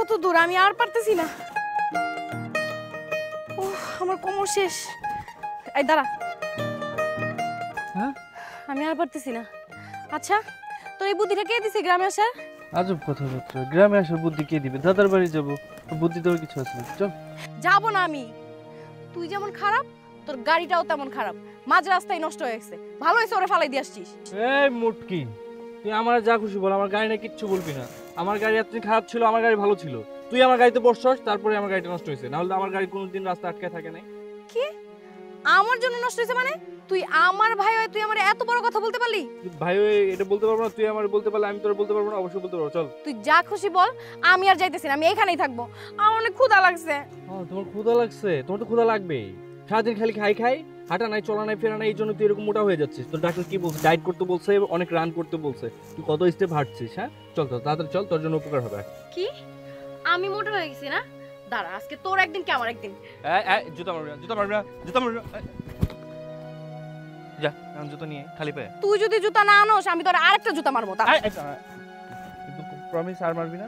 কত দূর, আমি আর পারতেছি না। ও আমার কোমর শেষ। এই দাঁড়া। হ্যাঁ, আমি আর পারতেছি না। আচ্ছা, তোর এই বুদ্ধিটা কে দিছে গ্রামে আসার? আজব কথাবার্তা। গ্রামে আসার বুদ্ধি কে দিবে? দাদার বাড়ি যাবো, বুদ্ধি তোর কিছু আছে না। চল। যাবো না আমি। তুই যেমন খারাপ, তোর গাড়িটাও তেমন খারাপ। মাঝ রাস্তায় নষ্ট হয়ে গেছে। ভালো হয়েছে ওরা ফালাই দিয়ে আসছিস। এই মুটকি, তুই আমার যা খুশি বল, আমার গাড়ি না কিচ্ছু বলবি না। আমার গাড়ি এতদিন খারাপ ছিল, আমার গাড়ি ভালো ছিল। তুই আমার গাড়িতে বসছস, তারপরে আমার গাড়িটা নষ্ট হয়েছে। নাহলে আমার গাড়ি কোনোদিন রাস্তা আটকে থাকে নাই। কি? আমার জন্য নষ্ট হয়েছে মানে? তুই আমার ভাই হয়ে তুই আমার এত বড় কথা বলতে পারলি? ভাই এটা বলতে পারবো না, তুই আমার বলতে পারলে আমি তোর বলতে পারবো না? অবশ্যই বলতে পারবো। চল। তুই যা খুশি বল, আমি আর যাইতেছি না। আমি এখানেই থাকবো। আমার অনেক ক্ষুধা লাগছে। তোমার ক্ষুধা লাগছে? তোমার তো ক্ষুধা লাগবেই। সারাদিন খালি খাই খাই, হাঁটা নাই, চলা নাই, ফেরা নাই, এই জন্য তুই এরকম মোটা হয়ে যাচ্ছিস। তোর ডাক্তার কি বলছে? ডায়েট করতে বলছে, অনেক রান করতে বলছে। তুই কত স্টেপ হাঁটছিস? হ্যাঁ, চল তো তাড়াতাড়ি চল, তোর জন্য উপকার হবে। কি? আমি মোটা হয়ে গেছি না? দাঁড়া, আজকে তোর একদিন কি আমার একদিন। জুতা মারবি না, জুতা মারবি না, জুতা মারবি না। যা, আমি জুতো নিয়ে খালি পায়ে। তুই যদি জুতা না আনোস, আমি তোর আরেকটা জুতা মারবো। কিন্তু প্রমিস আর মারবি না?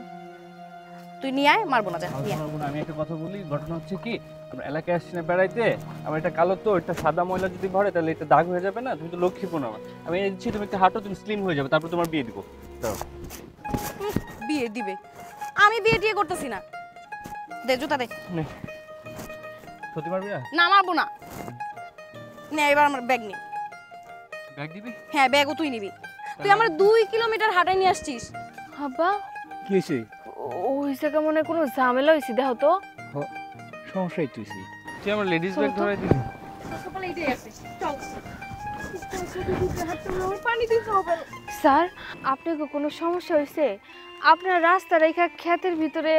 তুই নিয়ে আয়, মারবো না। যা নিয়ে আয়। আমি একটা কথা বলি, ঘটনা হচ্ছে কি, আমরা এলাকায় আসছি না বেড়াইতে। আমার এটা কালো, তো এটা সাদা ময়লা যদি ভরে তাহলে এটা দাগ হয়ে যাবে না? তুমি তো লক্ষ্মীপূর্ণ আমার। আমি এই দিচ্ছি, তুমি একটু হাঁটো, তুমি স্লিম হয়ে যাবে, তারপর তোমার বিয়ে দিব। বিয়ে দিবে? আমি বিয়ে টিয়ে করতেছি না। দে জুতা দে। সত্যি মারবি না? না মারবো না। নে এবার আমার ব্যাগ নে। ব্যাগ দিবি? হ্যাঁ, ব্যাগও তুই নিবি। তুই আমার 2 কিলোমিটার হাঁটাই নিয়ে আসছিস। আব্বা, কি হয়েছে? ওই জায়গা মনে হয় কোনো ঝামেলা হয়েছে, দেখো তো। সমস্যাই তুইছি। তুই আমার লেডিস ব্যাগ ধরাই দিবি? সকালে এটাই আছে। চল। পানি দিতে হবে। স্যার, আপনাকে কোনো সমস্যা হয়েছে? আপনার রাস্তা রেখা ক্ষেতের ভিতরে।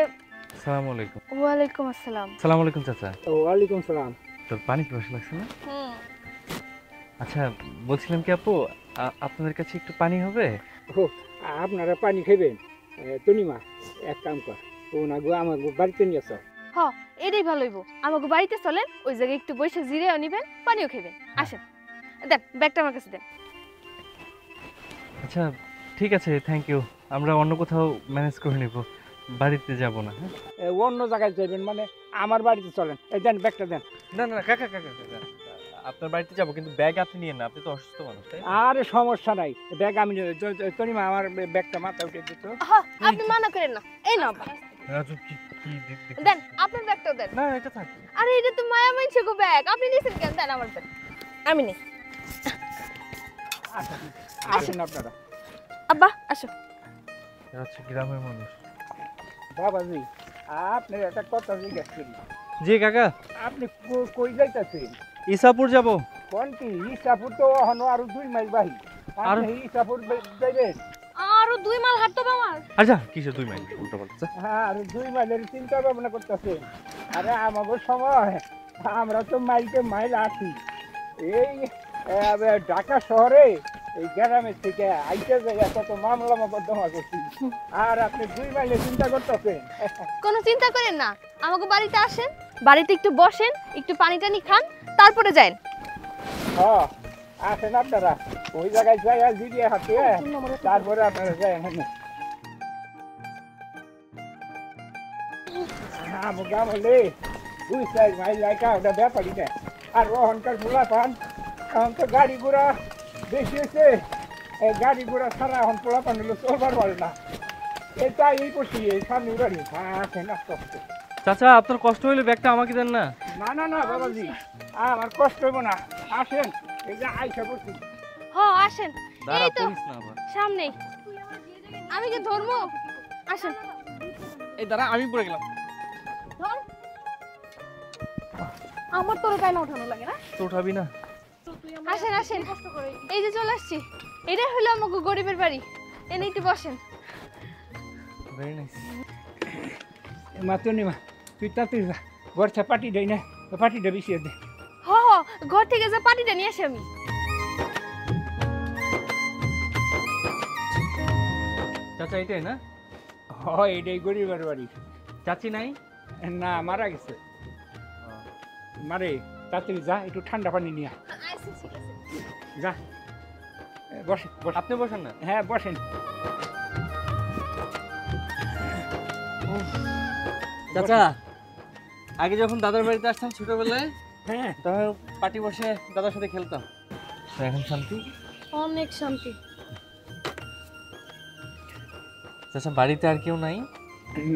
আসসালামু আলাইকুম। ওয়ালাইকুম আসসালাম। আসসালামু আলাইকুম চাচা। ওয়ালাইকুম সালাম। তোর পানি পিপাসা লাগছে না? হুম। আচ্ছা, বলছিলাম কি আপু, আপনাদের কাছে একটু পানি হবে? ও, আপনারা পানি খাইবেন? তনিমা, এক কাম কর, ও না গো আমার বাড়িতে নিয়ে আসো। হ, এটাই ভালো হইব। আমাকে বাড়িতে চলেন, ওই জায়গায় একটু বসে জিরেও নিবেন, পানিও খাইবেন। আসেন, দেন ব্যাগটা আমার কাছে দেন। আচ্ছা ঠিক আছে, থ্যাংক ইউ। আমরা অন্য কোথাও ম্যানেজ করে নিব, বাড়িতে যাব না। হ্যাঁ, অন্য জায়গায় যাইবেন মানে? আমার বাড়িতে চলেন। এই দেন ব্যাগটা দেন। না না কাকা কাকা কাকা, আপনার বাড়িতে যাব, কিন্তু ব্যাগ আপনি নিয়ে না, আপনি তো অসুস্থ মানুষ, তাই না? আরে সমস্যা নাই, ব্যাগ আমি তনিমা আমার ব্যাগটা মাথা উঠে দিত। হ্যাঁ, আপনি মানা করেন না। এই নাও, রাজু কি কি দেন আপনার ব্যাগটাও দেন। না, এটা থাক। আরে এটা তো মায়া মানছে গো ব্যাগ, আপনি নিছেন কেন? দেন আমার ব্যাগ, আমি নেই। আসেন আপনারা। আব্বা আসো। আচ্ছা, গ্রামের মানুষ। বাবাজি, আপনার একটা কথা জিজ্ঞেস করি। জি কাকা। আপনি কই যাইতেছেন? ইসাপুর যাব। কোন কি? ইসাপুর তো এখনো আরো 2 মাইল বাহি। আর আপনি ইসাপুর যাইবেন? আরো 2 মাইল হাঁটতে হবে আমার। আচ্ছা, কিসে 2 মাইল? উল্টো পাল্টা। হ্যাঁ, আর 2 মাইলের চিন্তা ভাবনা করতেছেন? আরে আমাদের সময় আমরা তো মাইলকে মাইল আসি। এই ঢাকা শহরে এই গ্রামের থেকে আইতে যাই কত মামলা মোকদ্দমা করছি, আর আপনি 2 মাইলের চিন্তা করতেছেন? কোনো চিন্তা করেন না, আমাকে বাড়িতে আসেন, বাড়িতে একটু বসেন, একটু পানি টানি খান, তারপরে যান। হ্যাঁ, আসেন আপনারা ওই জায়গায় যাই আর জিরিয়ে হাঁটে, তারপরে আপনারা যাই। আমার গ্রাম হলে 2-4 মাইল লাইকা ওটা ব্যাপারই না। আর ওখানকার খোলা পান, এখন তো গাড়ি ঘোড়া বেশি হয়েছে। এই গাড়ি ঘোড়া ছাড়া এখন পোলা পান হলো চলবার পারে না। এটা এই পড়ছি, এই সামনে গাড়ি আসেন আস্তে আস্তে। চাচা, আপনার কষ্ট হইলে ব্যাগটা আমাকে দেন না। না না না বাবাজি, আমার কষ্ট হইব না। আসেন, এই যে আইসা পড়ছি। হ্যাঁ আসেন, দাঁড়া, এই তো পড়িস না আবার। সামনেই। আমি কি ধরবো? আসেন। এই দাঁড়া, আমি পড়ে গেলাম। ধর। আমার তোর গায়ে না ওঠানো লাগে না? তো উঠাবি না? আসেন আসেন, এই যে চলে আসছি। এটাই হলো আমাকে গরিবের বাড়ি। এনে একটু বসেন। Very nice. মা তনিমা, তুই তাড়াতাড়ি যা, ঘরটা পাটি দেয় না, পাটিটা বেশি দে। হ হ, ঘর থেকে যা পানিটা নিয়ে আসি আমি। চাচা এটাই না? হয়, এটাই গরিবের বাড়ি। চাচি নাই? না, মারা গেছে। মারে, তাড়াতাড়ি যা, একটু ঠান্ডা পানি নিয়ে আয়। আচ্ছা ঠিক আছে। যা, বসেন বসেন। আপনি বসেন না। হ্যাঁ বসেন। চাচা আগে যখন দাদার বাড়িতে আসতাম ছোটবেলায় হ্যাঁ তখন পাটি বসে দাদার সাথে খেলতাম। এখন শান্তি। অনেক শান্তি। চাচা বাড়িতে আর কেউ নাই?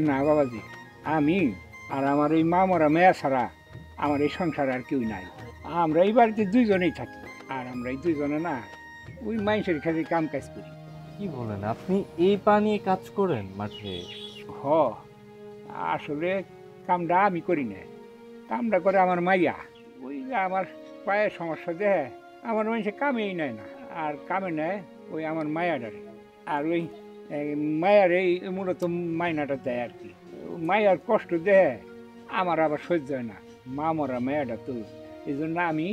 না বাবাজি, আমি আর আমার এই মা মরা মেয়া ছাড়া আমার এই সংসারে আর কেউ নাই। আমরা এই বাড়িতে দুইজনেই থাকি, আর আমরা এই দুইজনে না ওই মানুষের কাছে কাম কাজ করি। কি বলেন, আপনি এই পা নিয়ে কাজ করেন মাঠে? হ, আসলে কামটা আমি করি না, কামটা করে আমার মাইয়া। ওই যে আমার পায়ের সমস্যা দেয়, আমার মানুষে কামেই নেয় না, আর কামে নেয় ওই আমার মায়াটারে। আর ওই মায়ার এই মূলত মাইনাটা দেয় আর কি। মায়ার কষ্ট দেয় আমার আবার সহ্য হয় না, মা মরা মায়াটা তো। এই জন্য আমি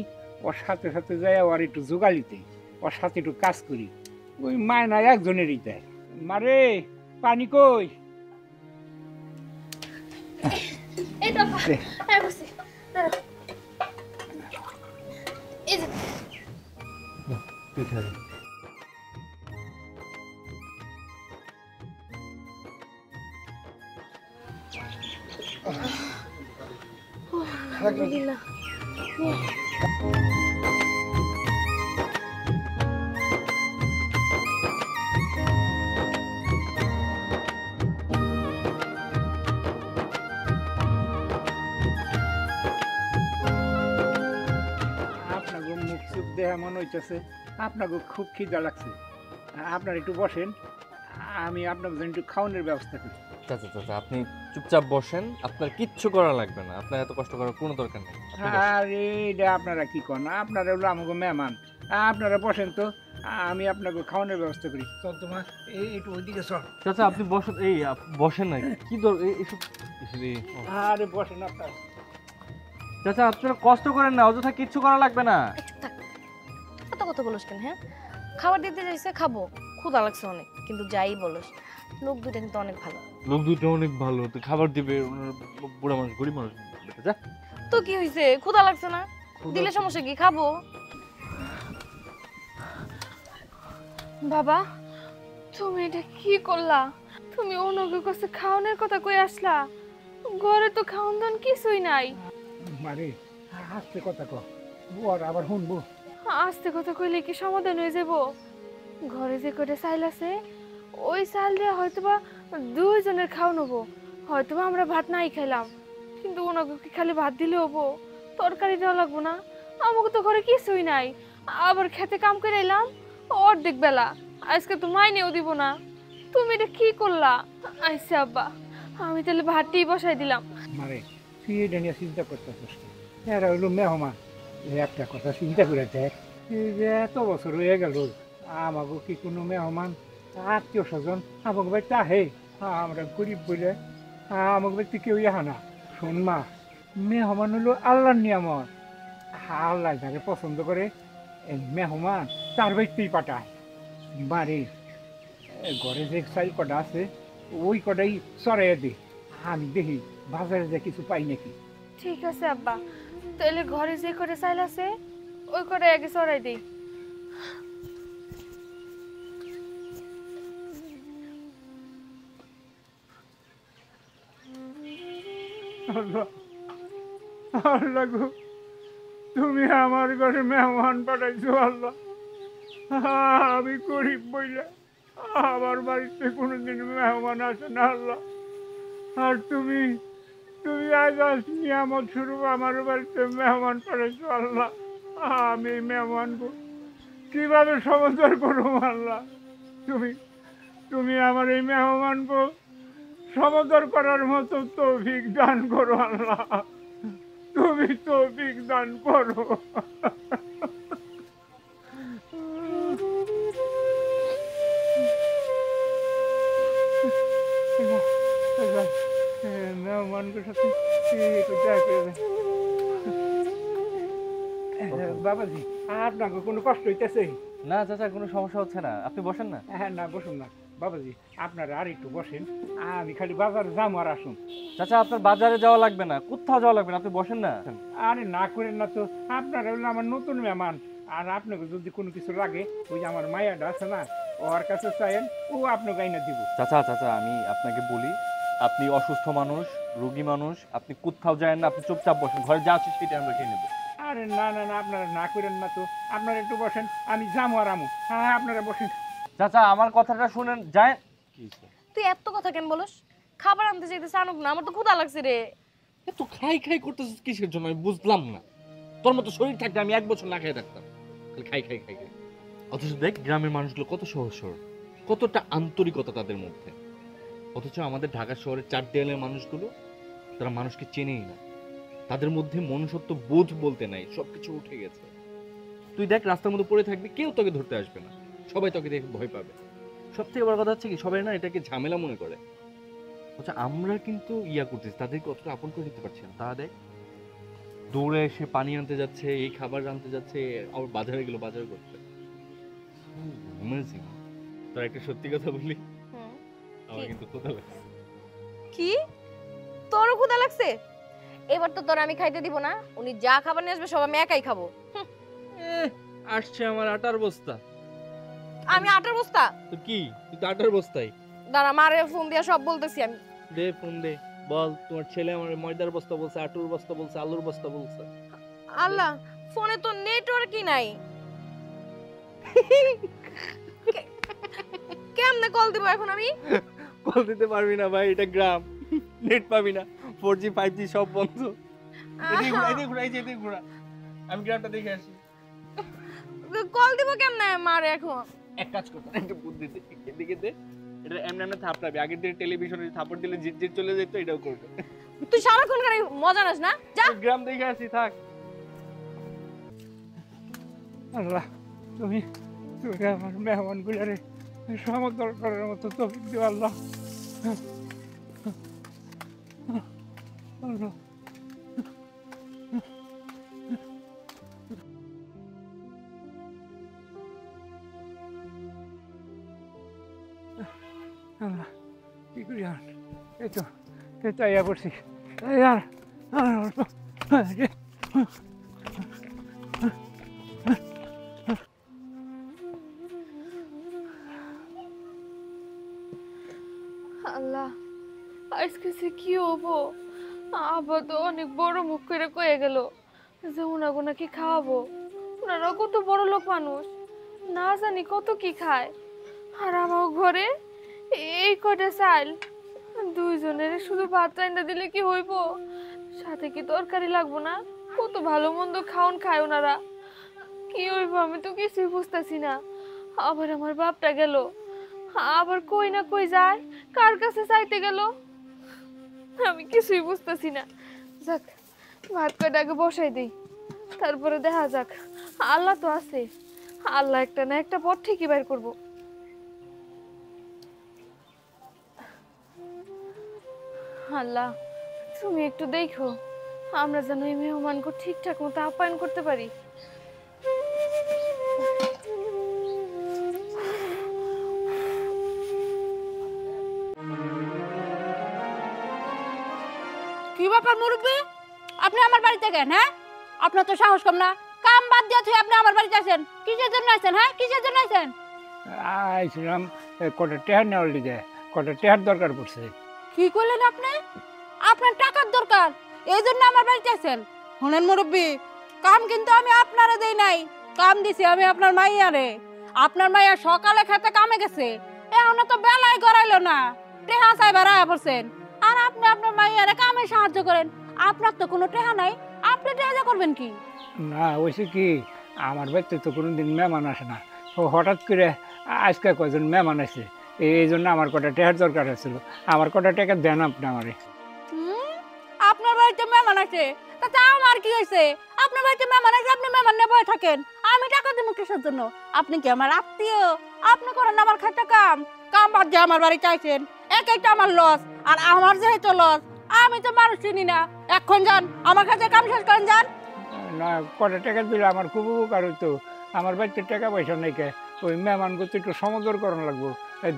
ওর সাথে সাথে যাই, আর একটু জোগালিতে ওর সাথে একটু কাজ করি। ওই মায়না একজনেরই দেয়। মারে পানি কই? এই তো আপা, এই বসে দাঁড়াও। এই যে তুই খাবি? আলহামদুলিল্লাহ। আপনাকে মুখ চুপ দেহা মনে হইতেছে আপনাকে খুব খিদা লাগছে। আপনার একটু বসেন, আমি আপনার জন্য একটু খাওয়ানোর ব্যবস্থা করি। চাচা চাচা আপনি চুপচাপ বসেন, আপনার কিচ্ছু করা লাগবে না, আপনার এত কষ্ট করার কোনো দরকার নেই। আপনি বসেন। আর এইটা আপনারা কি করেন? আপনারা হলো আমাকে মেহমান, আপনারা বসেন তো, আমি আপনাকে খাওয়ানোর ব্যবস্থা করি। চল তোমার একটু ওইদিকে চল। চাচা আপনি বসেন, এই বসেন না, কি এসব ইসরে। আরে বসেন আপনার। চাচা আপনারা কষ্ট করেন না, অযথা কিচ্ছু করা লাগবে না। চুপ থাক, এত কথা বলিস কেন? হ্যাঁ, খাবার দিতে যাইছে, খাবো, ক্ষুধা লাগছে অনেক, কিন্তু যাই বলিস লোক দুটো কিন্তু অনেক ভালো। লোক দুটো অনেক ভালো, তো খাবার দিবে, ওনার বুড়া মানুষ, গরিব মানুষ। যা তো কি হয়েছে, ক্ষুধা লাগছে না? দিলে সমস্যা কি, খাবো। বাবা, তুমি এটা কি করলা? তুমি অনগের কাছে খাওয়ানোর কথা কই আসলা? ঘরে তো খাওন দাওন কিছুই নাই। মারে আস্তে কথা কর, ওর আবার শুনবো। আস্তে কথা কইলে কি সমাধান হয়ে যাব? ঘরে যে কটা চাইল আছে, ওই চাল দিয়ে হয়তোবা দুইজনের খাওয়া নেবো। হয়তোবা আমরা ভাত নাই খাইলাম, কিন্তু ওনাকে কি খালি ভাত দিলে হবো? তরকারি দেওয়া লাগবো না? আমাকে তো ঘরে কিছুই নাই, আবার খেতে কাম করে এলাম অর্ধেক বেলা, আজকে তো মাইনেও দিব না। তুমি এটা কি করলা? আইসা আব্বা, আমি তাহলে ভাতই বসাই দিলাম। মারে তুই এটা নিয়ে চিন্তা করতেছিস, এরা হইলো মেহমান। একটা কথা চিন্তা করে দেখ, এই যে এত বছর হয়ে গেল, আমাকে কি কোনো মেহমান আত্মীয় স্বজন আমাকে বাড়িতে আহে? আমরা গরিব বলে আমাকে বাড়িতে কেউ আহা না। শোন মা, মেহমান হলো আল্লাহর নিয়ামত। আল্লাহ যাকে পছন্দ করে এই মেহমান তার বাড়িতেই পাঠায়। বাড়ি ঘরে যে চাল কটা আছে ওই কটাই চড়াইয়া দে, আমি দেখি বাজারে যে কিছু পাই নাকি। ঠিক আছে আব্বা, তাহলে ঘরে যে করে চাইল আছে ওই করে আগে চড়াই দিই। আল্লাহ আল্লাহ গো, তুমি আমার ঘরে মেহমান পাঠাইছো। আল্লাহ, আমি গরিব বইলে আমার বাড়িতে কোনোদিন মেহমান আসে না। আল্লাহ, আর তুমি তুমি আজ নিয়ামত স্বরূপ আমার বাড়িতে মেহমান পাঠাইছো। আল্লাহ, আমি মেহমান কিভাবে সমাদর করবো? আল্লাহ, তুমি তুমি আমার এই মেহমানকে সমাদর করার মতো তৌফিক দান করো। আল্লাহ, তুমি তৌফিক দান করো। মেহমানকে সাথে একটু দেখা করে দেন। বাবাজি, আপনাকে কোনো কষ্ট হইতেছে? না চাচা, কোনো সমস্যা হচ্ছে না, আপনি বসেন না। হ্যাঁ না, বসুন না বাবাজি, আপনারা আর একটু বসেন, আমি খালি বাজার যাম আর আসুন। চাচা আপনার বাজারে যাওয়া লাগবে না, কোথাও যাওয়া লাগবে না, আপনি বসেন না। আরে না করেন না তো, আপনারা হলো আমার নতুন মেহমান, আর আপনাকে যদি কোনো কিছু লাগে ওই যে আমার মায়াটা আছে না, ওর কাছে চাইেন, ও আপনাকে আইনা দিব। চাচা চাচা আমি আপনাকে বলি, আপনি অসুস্থ মানুষ, রোগী মানুষ, আপনি কোথাও যায় না, আপনি চুপচাপ বসেন, ঘরে যা আছে সেটা আমরা খেয়ে নেবো। আরে না না না, আপনারা না করেন না তো, আপনারা একটু বসেন, আমি যাবো আর আমু। হ্যাঁ আপনারা বসেন। চাচা আমার কথাটা শুনেন, যায় কি তুই এত কথা কেন বলস? খাবার আনতে চাইতেছে, আনুক না, আমার তো ক্ষুধা লাগছে রে। এত খাই খাই করতেছিস কিসের জন্য আমি বুঝলাম না। তোর মতো শরীর থাকতে আমি 1 বছর না খেয়ে থাকতাম, খাই খাই খাই খাই। অথচ দেখ গ্রামের মানুষগুলো কত সহজ সরল, কতটা আন্তরিকতা তাদের মধ্যে। অথচ আমাদের ঢাকা শহরের 4 দেয়ালের মানুষগুলো, তারা মানুষকে চেনেই না, তাদের মধ্যে মনুষ্যত্ব বোধ বলতে নাই, সবকিছু উঠে গেছে। তুই দেখ রাস্তার মধ্যে পড়ে থাকবি, কেউ তোকে ধরতে আসবে না, সবাই তোকে দেখে ভয় পাবে। সব থেকে বড় কথা হচ্ছে কি, সবাই না এটাকে ঝামেলা মনে করে। আচ্ছা আমরা কিন্তু ইয়া করতেছি, তাদেরকে অতটা আপন করে দিতে পারছি না। তা দেখ দৌড়ে এসে পানি আনতে যাচ্ছে, এই খাবার আনতে যাচ্ছে, আবার বাজারে গেল বাজার করতে। অ্যামেজিং। তোর একটা সত্যি কথা বলি, আমার কিন্তু ক্ষুধা লাগছে। কি তোরও ক্ষুধা লাগছে? এবার তো তোর আমি খাইতে দিব না, উনি যা খাবার নিয়ে আসবে সব আমি একাই খাবো। আসছে আমার আটার বস্তা। আমি আটার বস্তা? তো কি তুই তো আটার বস্তাই। দাঁড়া, মারে ফোন দিয়া সব বলতেছি আমি। দে ফোন দে, বল তোমার ছেলে আমার ময়দার বস্তা বলছে, আটুর বস্তা বলছে, আলুর বস্তা বলছে। আল্লাহ, ফোনে তো নেটওয়ার্কই নাই। কেমনে কল দিব এখন আমি? কল দিতে পারবি না ভাই, এটা গ্রাম, নেট পাবি না, 4G 5G সব বন্ধ। এদিকে ঘোরা, আমি গ্রামটা দেখে আসি। কল দিব কেমনে মারে এখন? এক কাজ করতে, একটা বুদ্ধি দে, এদিকে দে, এটা এমনি এমনি থাপড়াবি। আগের দিন টেলিভিশনে থাপড় দিলে জিট জিট চলে যেত, এটাও করবে। তুই সারাক্ষণ করে মজা নাস না, যা। গ্রাম দেখে আসি, থাক। আল্লাহ, তুমি তুমি আমার মেহমানগুলারে সমতল করার মতো তৌফিক দিও আল্লাহ। আল্লাহ আল্লাহ, কি করি আর? এই তো আইয়া পড়ছি। আর আল্লাহ, আজকে সে কি হবো? আব্বা তো অনেক বড় মুখ করে কয়ে গেল যে ওনাকে খাওয়াবো। ওনারা কত বড় লোক মানুষ, না জানি কত কি খায়। আর আমার ঘরে এই কয়টা চাল, 2 জনের শুধু ভাত রান্না দিলে কি হইব? সাথে কি তরকারি লাগবো না? কত ভালো মন্দ খাওন খায় ওনারা, কি হইব আমি তো কিছুই বুঝতেছি না। আবার আমার বাপটা গেল, আবার কই না কই যায়, কার কাছে চাইতে গেল, আমি কিছুই বুঝতেছি না। যাক, ভাত কয়টা আগে বসাই দেই, তারপরে দেখা যাক। আল্লাহ তো আছে, আল্লাহ একটা না একটা পথ ঠিকই বের করবো। আল্লাহ, তুমি একটু দেখো আমরা যেন এই মেহমানকে ঠিকঠাক মতো আপ্যায়ন করতে পারি। কি ব্যাপার মুরব্বি, আপনি আমার বাড়িতে কেন? হ্যাঁ, আপনার তো সাহস কম না, কাম বাদ দিয়ে তুই আপনি আমার বাড়িতে আসেন? কিসের জন্য আসেন? হ্যাঁ, কিসের জন্য আসেন? আইছিলাম কটা টেহার নেওয়ার লিগে, কটা টেহার দরকার পড়ছে। কি করলেন আপনি? আপনার টাকার দরকার, এই জন্য আমার বাড়িতে আসেন? শুনেন মুরব্বি, কাম কিন্তু আমি আপনারে দেই নাই, কাম দিছি আমি আপনার মাইয়ারে। আপনার মাইয়া সকালে খেতে কামে গেছে, এখন তো বেলায় গড়াইলো না, টেহা চাই বেড়ায় পড়ছেন। আর আপনি আপনার মাইয়ারে কামে সাহায্য করেন, আপনার তো কোনো টেহা নাই, আপনি টেহা করবেন কি? না ওইসে কি, আমার বাড়িতে তো কোনোদিন মেহমান আসে না, ও হঠাৎ করে আজকে কয়জন মেহমান আসে, এই জন্য আমার কটা টেহার দরকার হয়েছিল। আমার কটা টাকা দেন আপনি আমারে। আপনার বাড়িতে মেহমান আছে, তাতে আমার কি হয়েছে? আপনার বাড়িতে মেহমান আছে, আপনি মেহমান নিয়ে বসে থাকেন, আমি টাকা দেবো কিসের জন্য? আপনি কি আমার আত্মীয়? আপনি করেন আমার খাতা কাম, কাম বাদ দিয়ে আমার বাড়িতে আইছেন, একটা আমার লস। আর আমার যেহেতু লস, আমি তো মানুষ চিনি না। এখন যান, আমার কাছে কাম শেষ করেন, যান। না, কটা টাকা দিলে আমার খুব উপকার হতো। আমার বাড়িতে টাকা পয়সা নেই, কে ওই মেহমানকে তো একটু সমদর করানো লাগবো,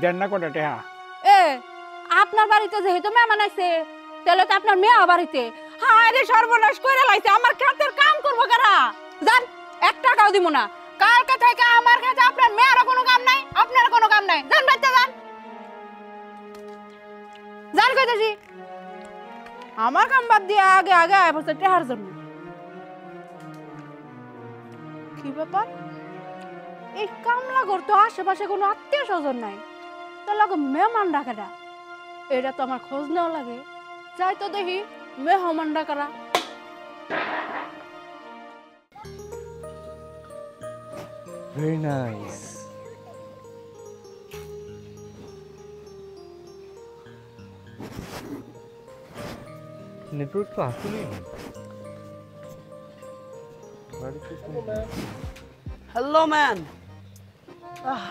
দেন না কটা টাকা। আপনার বাড়িতে যেহেতু মেহমান আছে, তাহলে তো আপনার মেয়ে বাড়িতে। হায় রে, সর্বনাশ করে লাইছে, আমার ক্ষেতের কাম করবো কারা? যান, 1 টাকাও দিব না। কালকে থেকে আমার কাছে আপনার মেয়েরও কোনো কাম নাই, আপনার কোনো কাম নাই, যান বাড়িতে যান। যার কইতাছি আমার কাম বাদ দিয়ে আগে আগে আয় বসে টেহার জন্য। কি ব্যাপার, এই কামলা ঘর তো আশেপাশে কোনো আত্মীয় স্বজন নাই, তো লাগে মেহমান ডাকাটা, এটা তো আমার খোঁজ নেওয়া লাগে। যাই তো দেখি মেহমান ডাকারা। Very nice. নেটওয়ার্ক তো আসলেই নেই। Hello, man.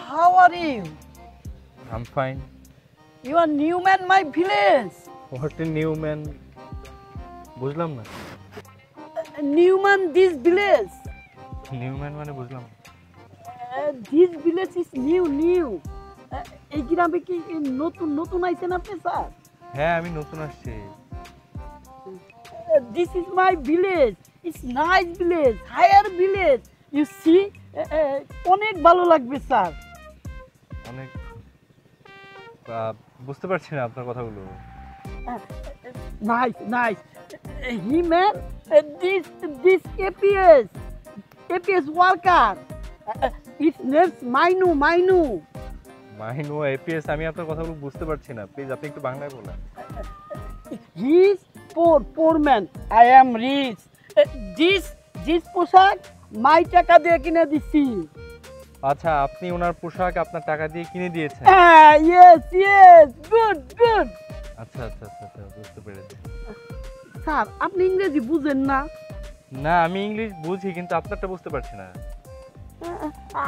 How are you? I'm fine. You are new man, my village. What a new man? বুঝলাম না। New man, this village. New man মানে বুঝলাম না। This village is new. এই গ্রামে কি নতুন নতুন আইছেন আপনি স্যার? হ্যাঁ আমি নতুন আসছি। This is my village. It's nice village, higher village. You see, অনেক ভালো লাগবে স্যার। অনেক বুঝতে পারছি না আপনার কথাগুলো। Nice. He man, this APS worker. Its name's Mainu. মাইনো এপিএস, আমি আপনার কথাগুলো বুঝতে পারছি না, প্লিজ আপনি একটু বাংলায় বলেন। He is poor man. I am rich. This পোশাক মাই টাকা দিয়ে কিনে দিছি। আচ্ছা, আপনি ওনার পোশাক আপনার টাকা দিয়ে কিনে দিয়েছেন? Yes, good. আচ্ছা, বুঝতে পেরেছি। স্যার আপনি ইংরেজি বুঝেন না? না, আমি ইংলিশ বুঝি কিন্তু আপনারটা বুঝতে পারছি না।